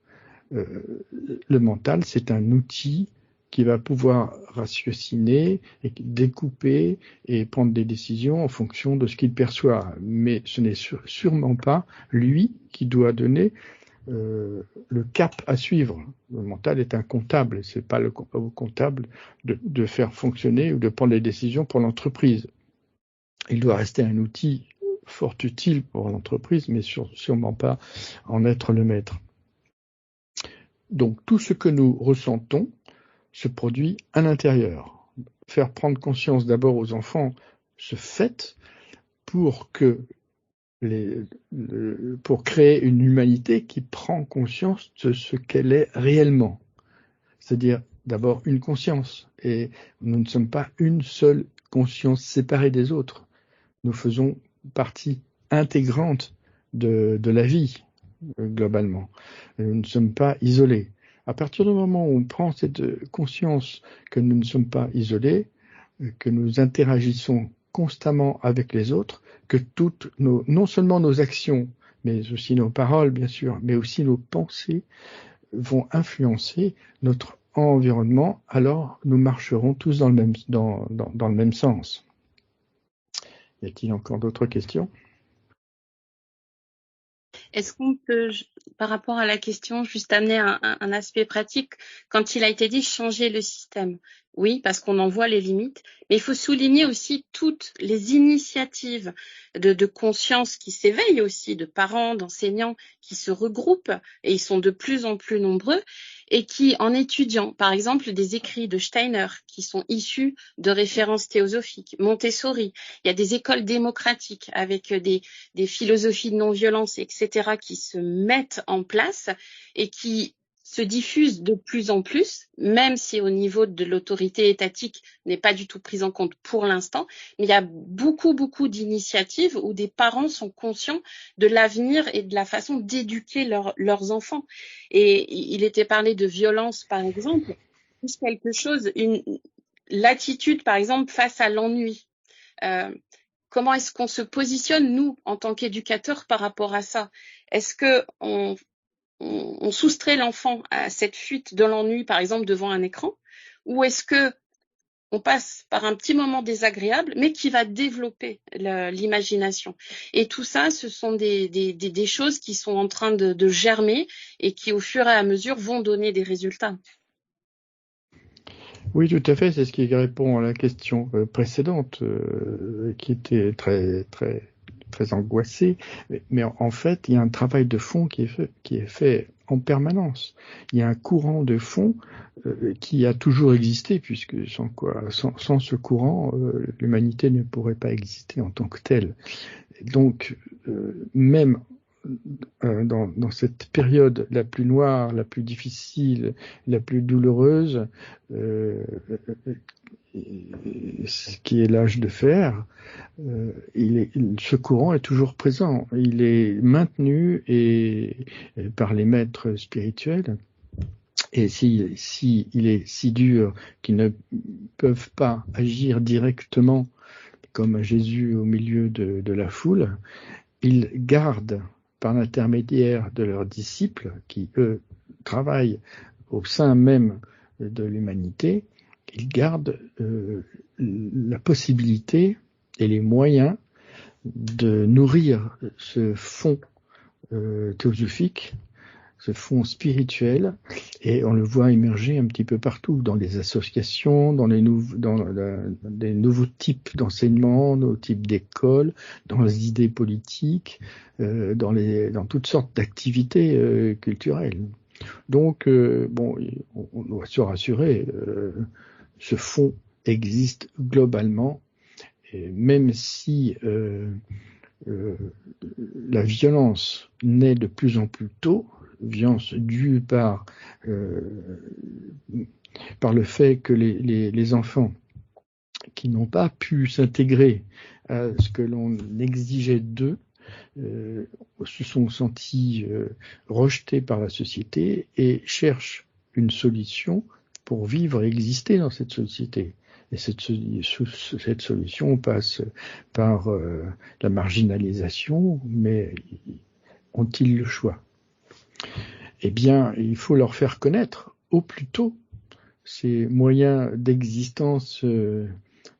Le mental, c'est un outil qui va pouvoir ratiociner et découper et prendre des décisions en fonction de ce qu'il perçoit. Mais ce n'est sûrement pas lui qui doit donner le cap à suivre. Le mental est un comptable, c'est pas le comptable de faire fonctionner ou de prendre les décisions pour l'entreprise. Il doit rester un outil fort utile pour l'entreprise, mais sûrement pas en être le maître. Donc tout ce que nous ressentons se produit à l'intérieur. Faire prendre conscience d'abord aux enfants ce fait pour créer une humanité qui prend conscience de ce qu'elle est réellement. C'est-à-dire d'abord une conscience. Et nous ne sommes pas une seule conscience séparée des autres. Nous faisons partie intégrante de la vie, globalement. Nous ne sommes pas isolés. À partir du moment où on prend cette conscience que nous ne sommes pas isolés, que nous interagissons constamment avec les autres, que non seulement nos actions, mais aussi nos paroles, bien sûr, mais aussi nos pensées vont influencer notre environnement, alors nous marcherons tous dans le même sens. Y a-t-il encore d'autres questions ? Est-ce qu'on peut, par rapport à la question, juste amener un aspect pratique quand il a été dit changer le système? Oui, parce qu'on en voit les limites, mais il faut souligner aussi toutes les initiatives de conscience qui s'éveillent aussi, de parents, d'enseignants qui se regroupent, et ils sont de plus en plus nombreux, et qui, en étudiant, par exemple, des écrits de Steiner, qui sont issus de références théosophiques, Montessori, il y a des écoles démocratiques avec des philosophies de non-violence, etc., qui se mettent en place et qui se diffusent de plus en plus, même si au niveau de l'autorité étatique n'est pas du tout prise en compte pour l'instant, mais il y a beaucoup d'initiatives où des parents sont conscients de l'avenir et de la façon d'éduquer leurs enfants. Et il était parlé de violence, par exemple, plus quelque chose, l'attitude, par exemple, face à l'ennui. Comment est-ce qu'on se positionne, nous, en tant qu'éducateurs, par rapport à ça? Est-ce que on soustrait l'enfant à cette fuite de l'ennui, par exemple, devant un écran? Ou est-ce que on passe par un petit moment désagréable, mais qui va développer l'imagination? Et tout ça, ce sont des choses qui sont en train de germer et qui, au fur et à mesure, vont donner des résultats. Oui, tout à fait. C'est ce qui répond à la question précédente, qui était très angoissée. Mais en fait, il y a un travail de fond qui est fait en permanence. Il y a un courant de fond qui a toujours existé, puisque sans ce courant, l'humanité ne pourrait pas exister en tant que telle. Donc, même dans cette période la plus noire, la plus difficile, la plus douloureuse, ce qui est l'âge de fer, ce courant est toujours présent. Il est maintenu par les maîtres spirituels. Et il est si dur qu'ils ne peuvent pas agir directement comme Jésus au milieu de la foule, ils gardent par l'intermédiaire de leurs disciples, qui eux travaillent au sein même de l'humanité, ils gardent la possibilité et les moyens de nourrir ce fond théosophique, ce fond spirituel, et on le voit émerger un petit peu partout, dans les associations, dans des nouveaux types d'enseignements, nouveaux types d'écoles, dans les idées politiques, dans toutes sortes d'activités culturelles. Donc, on doit se rassurer, ce fond existe globalement, et même si la violence naît de plus en plus tôt, violence due par le fait que les enfants qui n'ont pas pu s'intégrer à ce que l'on exigeait d'eux, se sont sentis rejetés par la société et cherchent une solution pour vivre et exister dans cette société. Et cette solution passe par la marginalisation, mais ont-ils le choix? Eh bien, il faut leur faire connaître au plus tôt ces moyens d'existence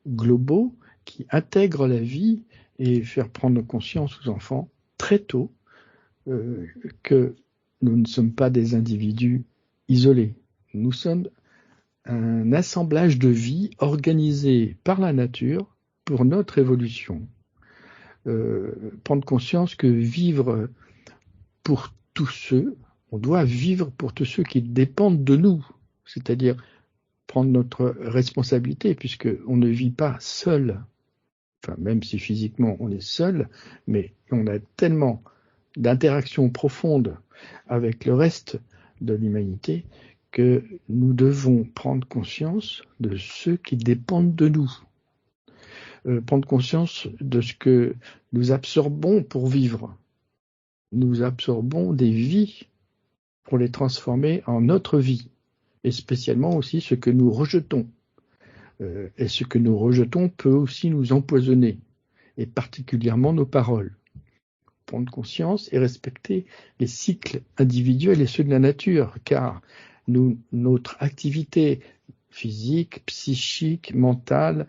globaux qui intègrent la vie et faire prendre conscience aux enfants très tôt que nous ne sommes pas des individus isolés. Nous sommes un assemblage de vie organisé par la nature pour notre évolution. Prendre conscience que vivre pour tous ceux, on doit vivre pour tous ceux qui dépendent de nous, c'est-à-dire prendre notre responsabilité, puisqu'on ne vit pas seul. Enfin, même si physiquement on est seul, mais on a tellement d'interactions profondes avec le reste de l'humanité que nous devons prendre conscience de ceux qui dépendent de nous. Prendre conscience de ce que nous absorbons pour vivre. Nous absorbons des vies pour les transformer en notre vie, et spécialement aussi ce que nous rejetons. Et ce que nous rejetons peut aussi nous empoisonner, et particulièrement nos paroles. Prendre conscience et respecter les cycles individuels et ceux de la nature, car notre activité physique, psychique, mentale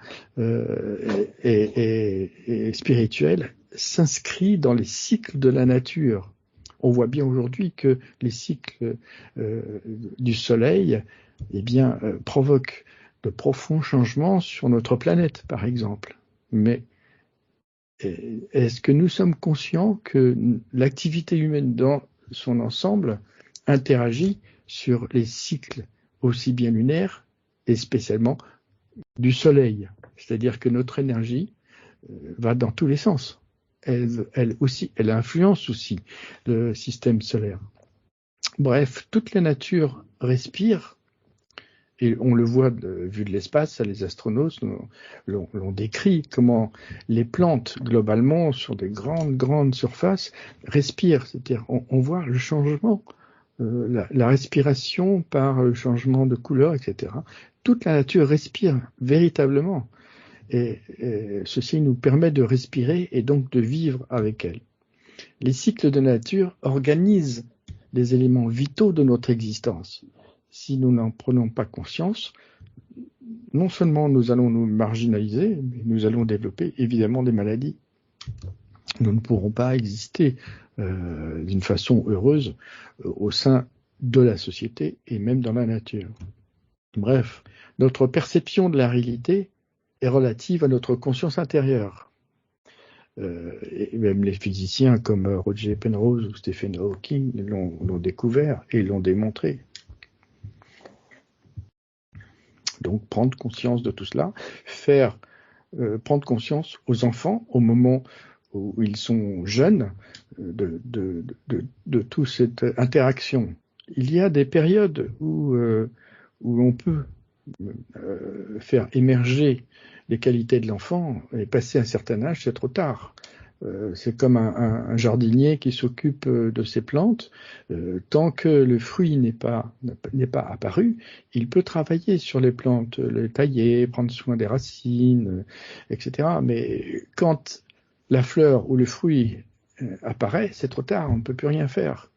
et spirituelle s'inscrit dans les cycles de la nature. On voit bien aujourd'hui que les cycles du soleil provoquent de profonds changements sur notre planète, par exemple. Mais est-ce que nous sommes conscients que l'activité humaine dans son ensemble interagit sur les cycles aussi bien lunaires et spécialement du soleil? C'est-à-dire que notre énergie va dans tous les sens. Elle influence aussi le système solaire. Bref, toute la nature respire. Et on le voit vu de l'espace, les astronautes l'ont décrit, comment les plantes, globalement, sur des grandes surfaces, respirent. C'est-à-dire, on voit le changement, la respiration par le changement de couleur, etc. Toute la nature respire véritablement. Et ceci nous permet de respirer et donc de vivre avec elle. Les cycles de nature organisent les éléments vitaux de notre existence. Si nous n'en prenons pas conscience, non seulement nous allons nous marginaliser, mais nous allons développer évidemment des maladies. Nous ne pourrons pas exister d'une façon heureuse au sein de la société et même dans la nature. Bref, notre perception de la réalité est relative à notre conscience intérieure. Et même les physiciens comme Roger Penrose ou Stephen Hawking l'ont découvert et l'ont démontré. Donc prendre conscience de tout cela, prendre conscience aux enfants au moment où ils sont jeunes de toute cette interaction. Il y a des périodes où on peut faire émerger les qualités de l'enfant et passer un certain âge, c'est trop tard. C'est comme un jardinier qui s'occupe de ses plantes. Tant que le fruit n'est pas apparu, il peut travailler sur les plantes, les tailler, prendre soin des racines, etc. Mais quand la fleur ou le fruit apparaît, c'est trop tard, on ne peut plus rien faire.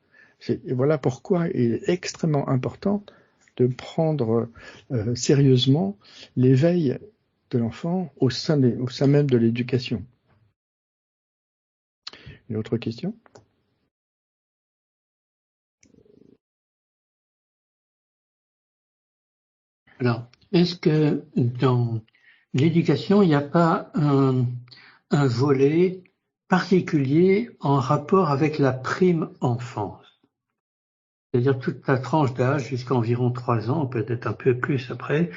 Et voilà pourquoi il est extrêmement important de prendre sérieusement l'éveil de l'enfant au sein même de l'éducation. Une autre question ? Alors, est-ce que dans l'éducation, il n'y a pas un volet particulier en rapport avec la prime enfance? C'est-à-dire toute la tranche d'âge jusqu'à environ 3 ans, peut-être un peu plus après,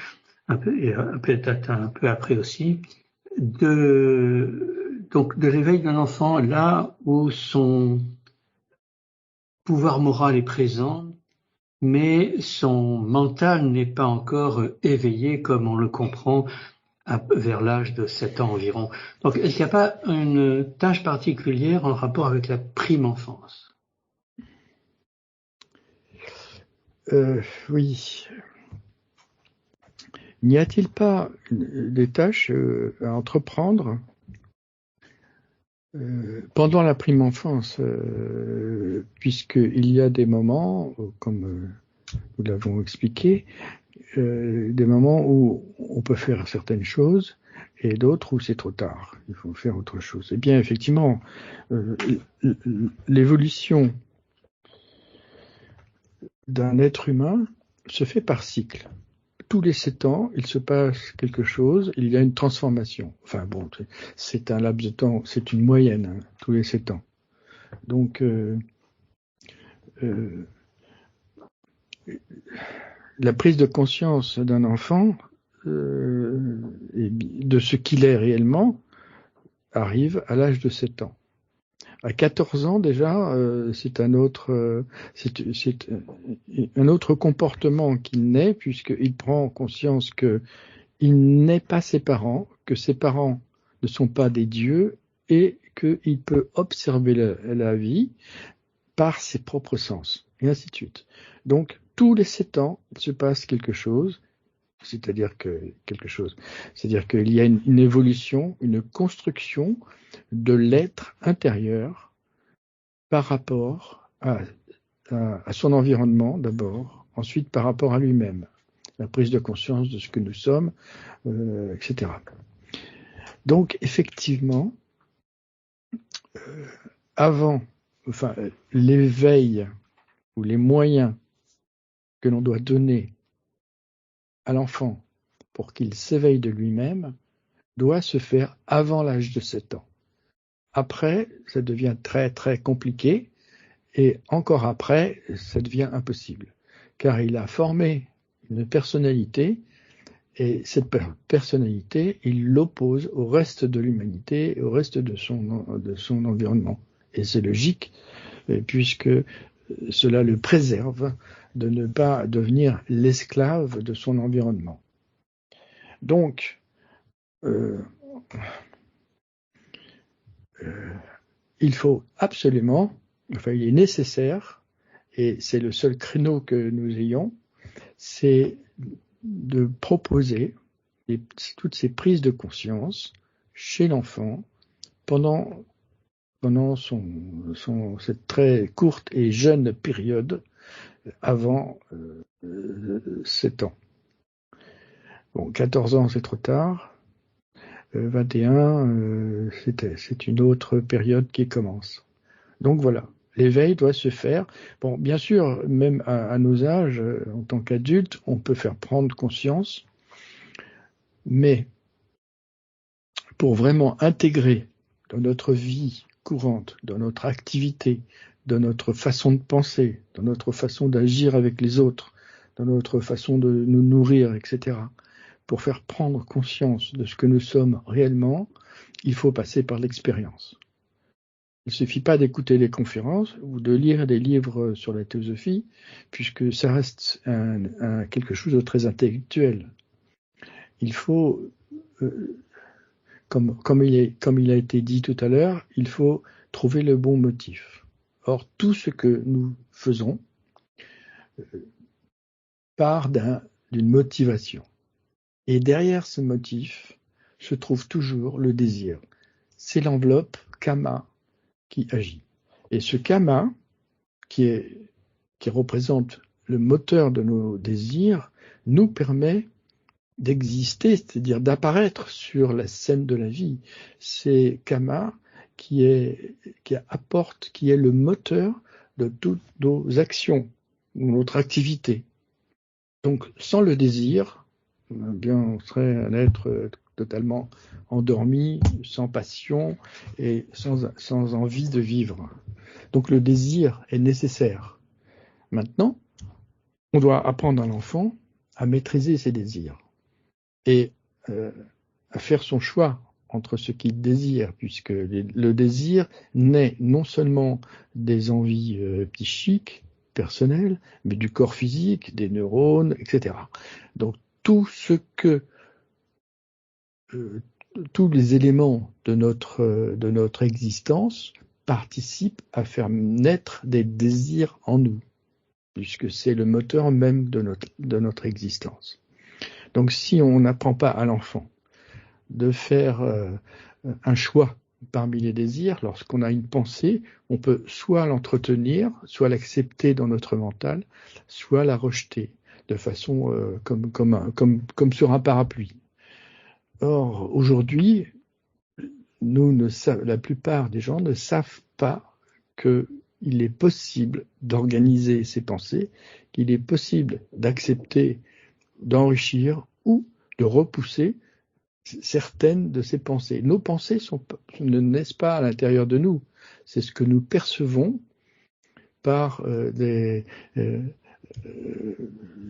peut-être un peu après aussi, donc de l'éveil d'un enfant là où son pouvoir moral est présent, mais son mental n'est pas encore éveillé comme on le comprend vers l'âge de 7 ans environ. Donc, est-ce qu'il n'y a pas une tâche particulière en rapport avec la prime enfance? Oui. N'y a-t-il pas des tâches à entreprendre pendant la prime enfance, puisqu'il y a des moments, comme nous l'avons expliqué, des moments où on peut faire certaines choses et d'autres où c'est trop tard, il faut faire autre chose. Eh bien, effectivement, l'évolution d'un être humain se fait par cycle. Tous les 7 ans, il se passe quelque chose, il y a une transformation. Enfin bon, c'est un laps de temps, c'est une moyenne, hein, tous les 7 ans. Donc, la prise de conscience d'un enfant de ce qu'il est réellement arrive à l'âge de 7 ans. À 14 ans déjà, c'est un autre comportement qui naît, puisqu'il prend conscience que il n'est pas ses parents, que ses parents ne sont pas des dieux et qu'il peut observer la vie par ses propres sens, et ainsi de suite. Donc, tous les 7 ans, il se passe quelque chose, c'est-à-dire qu'il y a une évolution, une construction de l'être intérieur par rapport à son environnement d'abord, ensuite par rapport à lui-même, la prise de conscience de ce que nous sommes, etc. Donc, effectivement, l'éveil ou les moyens que l'on doit donner à l'enfant pour qu'il s'éveille de lui-même doit se faire avant l'âge de 7 ans. Après, ça devient très très compliqué et encore après, ça devient impossible car il a formé une personnalité et cette personnalité, il l'oppose au reste de l'humanité et au reste de son environnement. Et c'est logique puisque cela le préserve de ne pas devenir l'esclave de son environnement. Donc, il faut absolument, il est nécessaire, et c'est le seul créneau que nous ayons, c'est de proposer toutes ces prises de conscience chez l'enfant pendant cette très courte et jeune période avant 7 ans. Bon, 14 ans, c'est trop tard. 21, c'est une autre période qui commence. Donc voilà, l'éveil doit se faire. Bon, bien sûr, même à nos âges, en tant qu'adultes, on peut faire prendre conscience, mais pour vraiment intégrer dans notre vie courante, dans notre activité, dans notre façon de penser, dans notre façon d'agir avec les autres, dans notre façon de nous nourrir, etc., pour faire prendre conscience de ce que nous sommes réellement, il faut passer par l'expérience. Il ne suffit pas d'écouter des conférences ou de lire des livres sur la théosophie, puisque ça reste quelque chose de très intellectuel. Il faut, comme il a été dit tout à l'heure, il faut trouver le bon motif. Or, tout ce que nous faisons part d'une motivation. Et derrière ce motif se trouve toujours le désir. C'est l'enveloppe Kama qui agit. Et ce Kama, qui représente le moteur de nos désirs, nous permet d'exister, c'est-à-dire d'apparaître sur la scène de la vie. C'est Kama qui est le moteur de toutes nos actions, notre activité. Donc, sans le désir, bien, on serait un être totalement endormi, sans passion et sans envie de vivre. Donc le désir est nécessaire. Maintenant, on doit apprendre à l'enfant à maîtriser ses désirs et à faire son choix entre ce qu'il désire, puisque le désir naît non seulement des envies psychiques, personnelles, mais du corps physique, des neurones, etc. Donc tout ce que tous les éléments de notre existence participent à faire naître des désirs en nous, puisque c'est le moteur même de notre existence. Donc si on n'apprend pas à l'enfant de faire un choix parmi les désirs, lorsqu'on a une pensée, on peut soit l'entretenir, soit l'accepter dans notre mental, soit la rejeter de façon comme sur un parapluie. Or, aujourd'hui, la plupart des gens ne savent pas qu'il est possible d'organiser ses pensées, qu'il est possible d'accepter, d'enrichir ou de repousser certaines de ces pensées. Nos pensées ne naissent pas à l'intérieur de nous. C'est ce que nous percevons par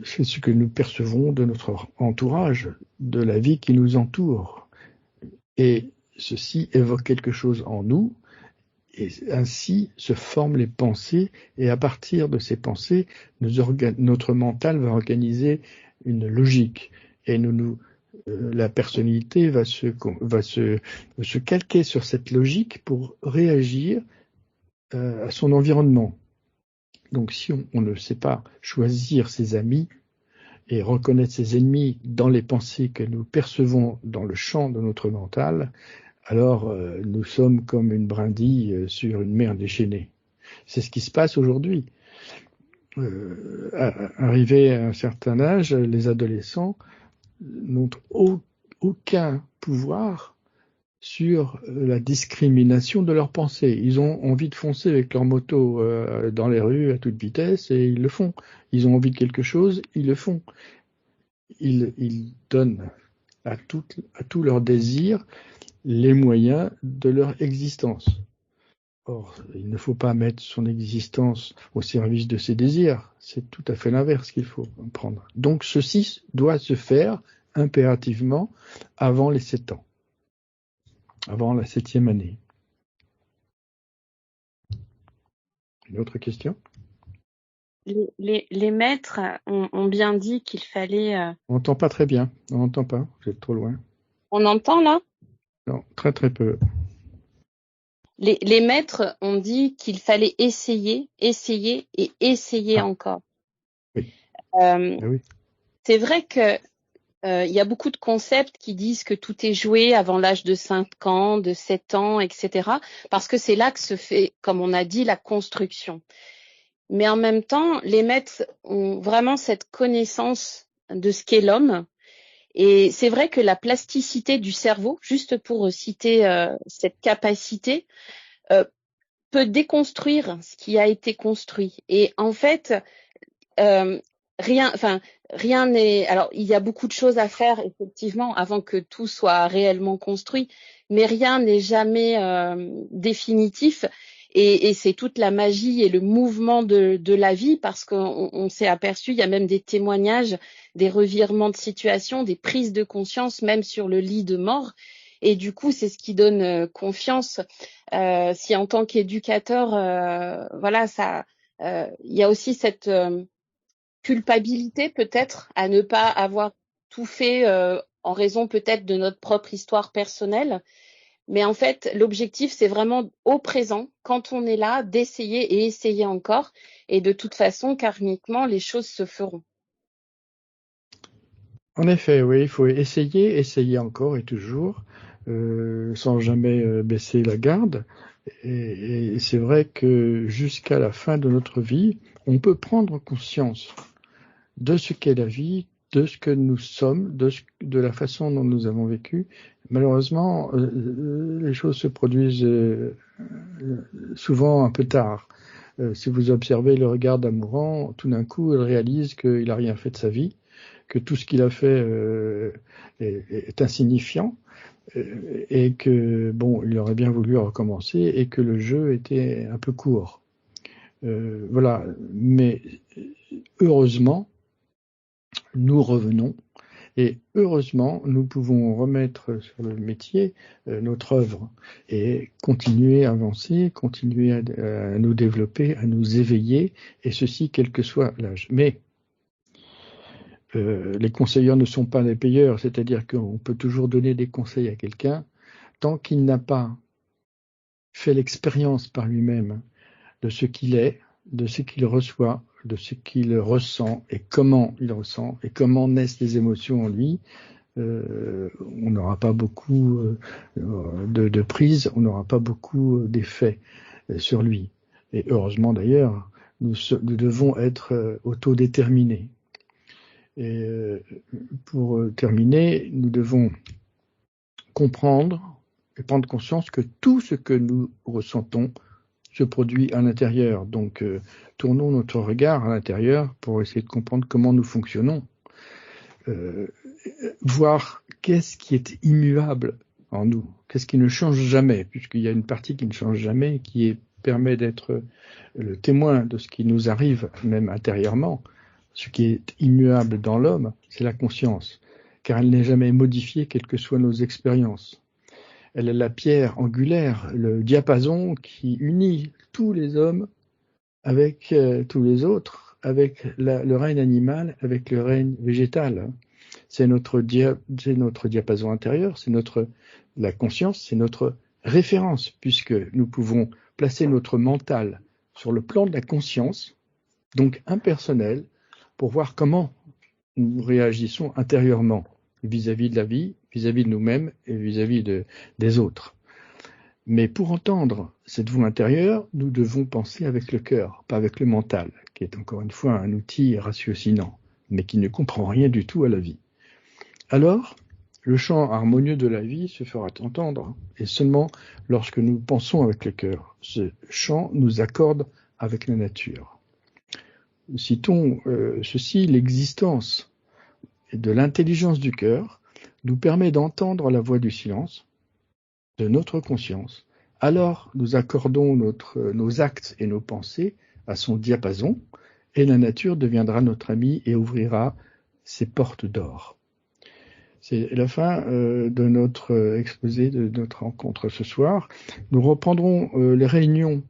c'est ce que nous percevons de notre entourage, de la vie qui nous entoure. Et ceci évoque quelque chose en nous, et ainsi se forment les pensées, et à partir de ces pensées, notre mental va organiser une logique, et la personnalité va se calquer sur cette logique pour réagir à son environnement. Donc si on ne sait pas choisir ses amis et reconnaître ses ennemis dans les pensées que nous percevons dans le champ de notre mental, alors nous sommes comme une brindille sur une mer déchaînée. C'est ce qui se passe aujourd'hui. Arrivés à un certain âge, les adolescents n'ont aucun pouvoir sur la discrimination de leurs pensées. Ils ont envie de foncer avec leur moto dans les rues à toute vitesse et ils le font. Ils ont envie de quelque chose, ils le font. Ils donnent à tous leurs désirs les moyens de leur existence. Or, il ne faut pas mettre son existence au service de ses désirs. C'est tout à fait l'inverse qu'il faut prendre. Donc, ceci doit se faire impérativement avant les 7 ans. Avant la 7e année. Une autre question ? Les maîtres ont bien dit qu'il fallait... On n'entend pas très bien. On n'entend pas. Vous êtes trop loin. On entend là ? Non, très très peu. Les maîtres ont dit qu'il fallait essayer et essayer encore. Oui. Oui. C'est vrai que il y a beaucoup de concepts qui disent que tout est joué avant l'âge de 5 ans, de 7 ans, etc. Parce que c'est là que se fait, comme on a dit, la construction. Mais en même temps, les maîtres ont vraiment cette connaissance de ce qu'est l'homme. Et c'est vrai que la plasticité du cerveau, juste pour citer cette capacité, peut déconstruire ce qui a été construit. Et en fait, rien n'est. Alors, il y a beaucoup de choses à faire effectivement avant que tout soit réellement construit, mais rien n'est jamais définitif. Et c'est toute la magie et le mouvement de la vie, parce qu'on s'est aperçu, il y a même des témoignages, des revirements de situation, des prises de conscience, même sur le lit de mort. Et du coup, c'est ce qui donne confiance. Si en tant qu'éducateur, il y a aussi cette culpabilité peut-être à ne pas avoir tout fait en raison peut-être de notre propre histoire personnelle. Mais en fait, l'objectif, c'est vraiment au présent, quand on est là, d'essayer et essayer encore. Et de toute façon, karmiquement, les choses se feront. En effet, oui, il faut essayer encore et toujours, sans jamais baisser la garde. Et c'est vrai que jusqu'à la fin de notre vie, on peut prendre conscience de ce qu'est la vie, de ce que nous sommes, de la façon dont nous avons vécu. Malheureusement, les choses se produisent souvent un peu tard. Si vous observez le regard d'un mourant, tout d'un coup, il réalise qu'il n'a rien fait de sa vie, que tout ce qu'il a fait est insignifiant, et que, bon, il aurait bien voulu recommencer, et que le jeu était un peu court. Voilà. Mais heureusement, nous revenons, et heureusement, nous pouvons remettre sur le métier notre œuvre et continuer à avancer, continuer à nous développer, à nous éveiller, et ceci quel que soit l'âge. Mais Les conseilleurs ne sont pas les payeurs, c'est-à-dire qu'on peut toujours donner des conseils à quelqu'un tant qu'il n'a pas fait l'expérience par lui-même de ce qu'il est, de ce qu'il reçoit, de ce qu'il ressent et comment il ressent et comment naissent les émotions en lui. On n'aura pas beaucoup de prise, on n'aura pas beaucoup d'effets sur lui. Et heureusement d'ailleurs, nous devons être autodéterminés. Et pour terminer, nous devons comprendre et prendre conscience que tout ce que nous ressentons se produit à l'intérieur. Donc, tournons notre regard à l'intérieur pour essayer de comprendre comment nous fonctionnons. Voir qu'est-ce qui est immuable en nous, qu'est-ce qui ne change jamais, puisqu'il y a une partie qui ne change jamais, qui permet d'être le témoin de ce qui nous arrive, même intérieurement. Ce qui est immuable dans l'homme, c'est la conscience, car elle n'est jamais modifiée, quelles que soient nos expériences. Elle est la pierre angulaire, le diapason qui unit tous les hommes avec tous les autres, avec le règne animal, avec le règne végétal. C'est notre diapason intérieur, c'est la conscience, c'est notre référence, puisque nous pouvons placer notre mental sur le plan de la conscience, donc impersonnel, pour voir comment nous réagissons intérieurement vis-à-vis de la vie, vis-à-vis de nous-mêmes et vis-à-vis des autres. Mais pour entendre cette voix intérieure, nous devons penser avec le cœur, pas avec le mental, qui est encore une fois un outil ratiocinant, mais qui ne comprend rien du tout à la vie. Alors, le chant harmonieux de la vie se fera entendre, et seulement lorsque nous pensons avec le cœur. Ce chant nous accorde avec la nature. Citons ceci, l'existence de l'intelligence du cœur nous permet d'entendre la voix du silence, de notre conscience. Alors nous accordons nos actes et nos pensées à son diapason, et la nature deviendra notre amie et ouvrira ses portes d'or. C'est la fin de notre exposé, de notre rencontre ce soir. Nous reprendrons les réunions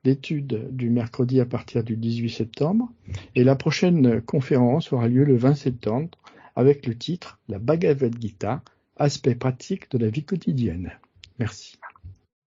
d'études du mercredi à partir du 18 septembre et la prochaine conférence aura lieu le 20 septembre avec le titre « La Bhagavad Gita, aspect pratique de la vie quotidienne ». Merci.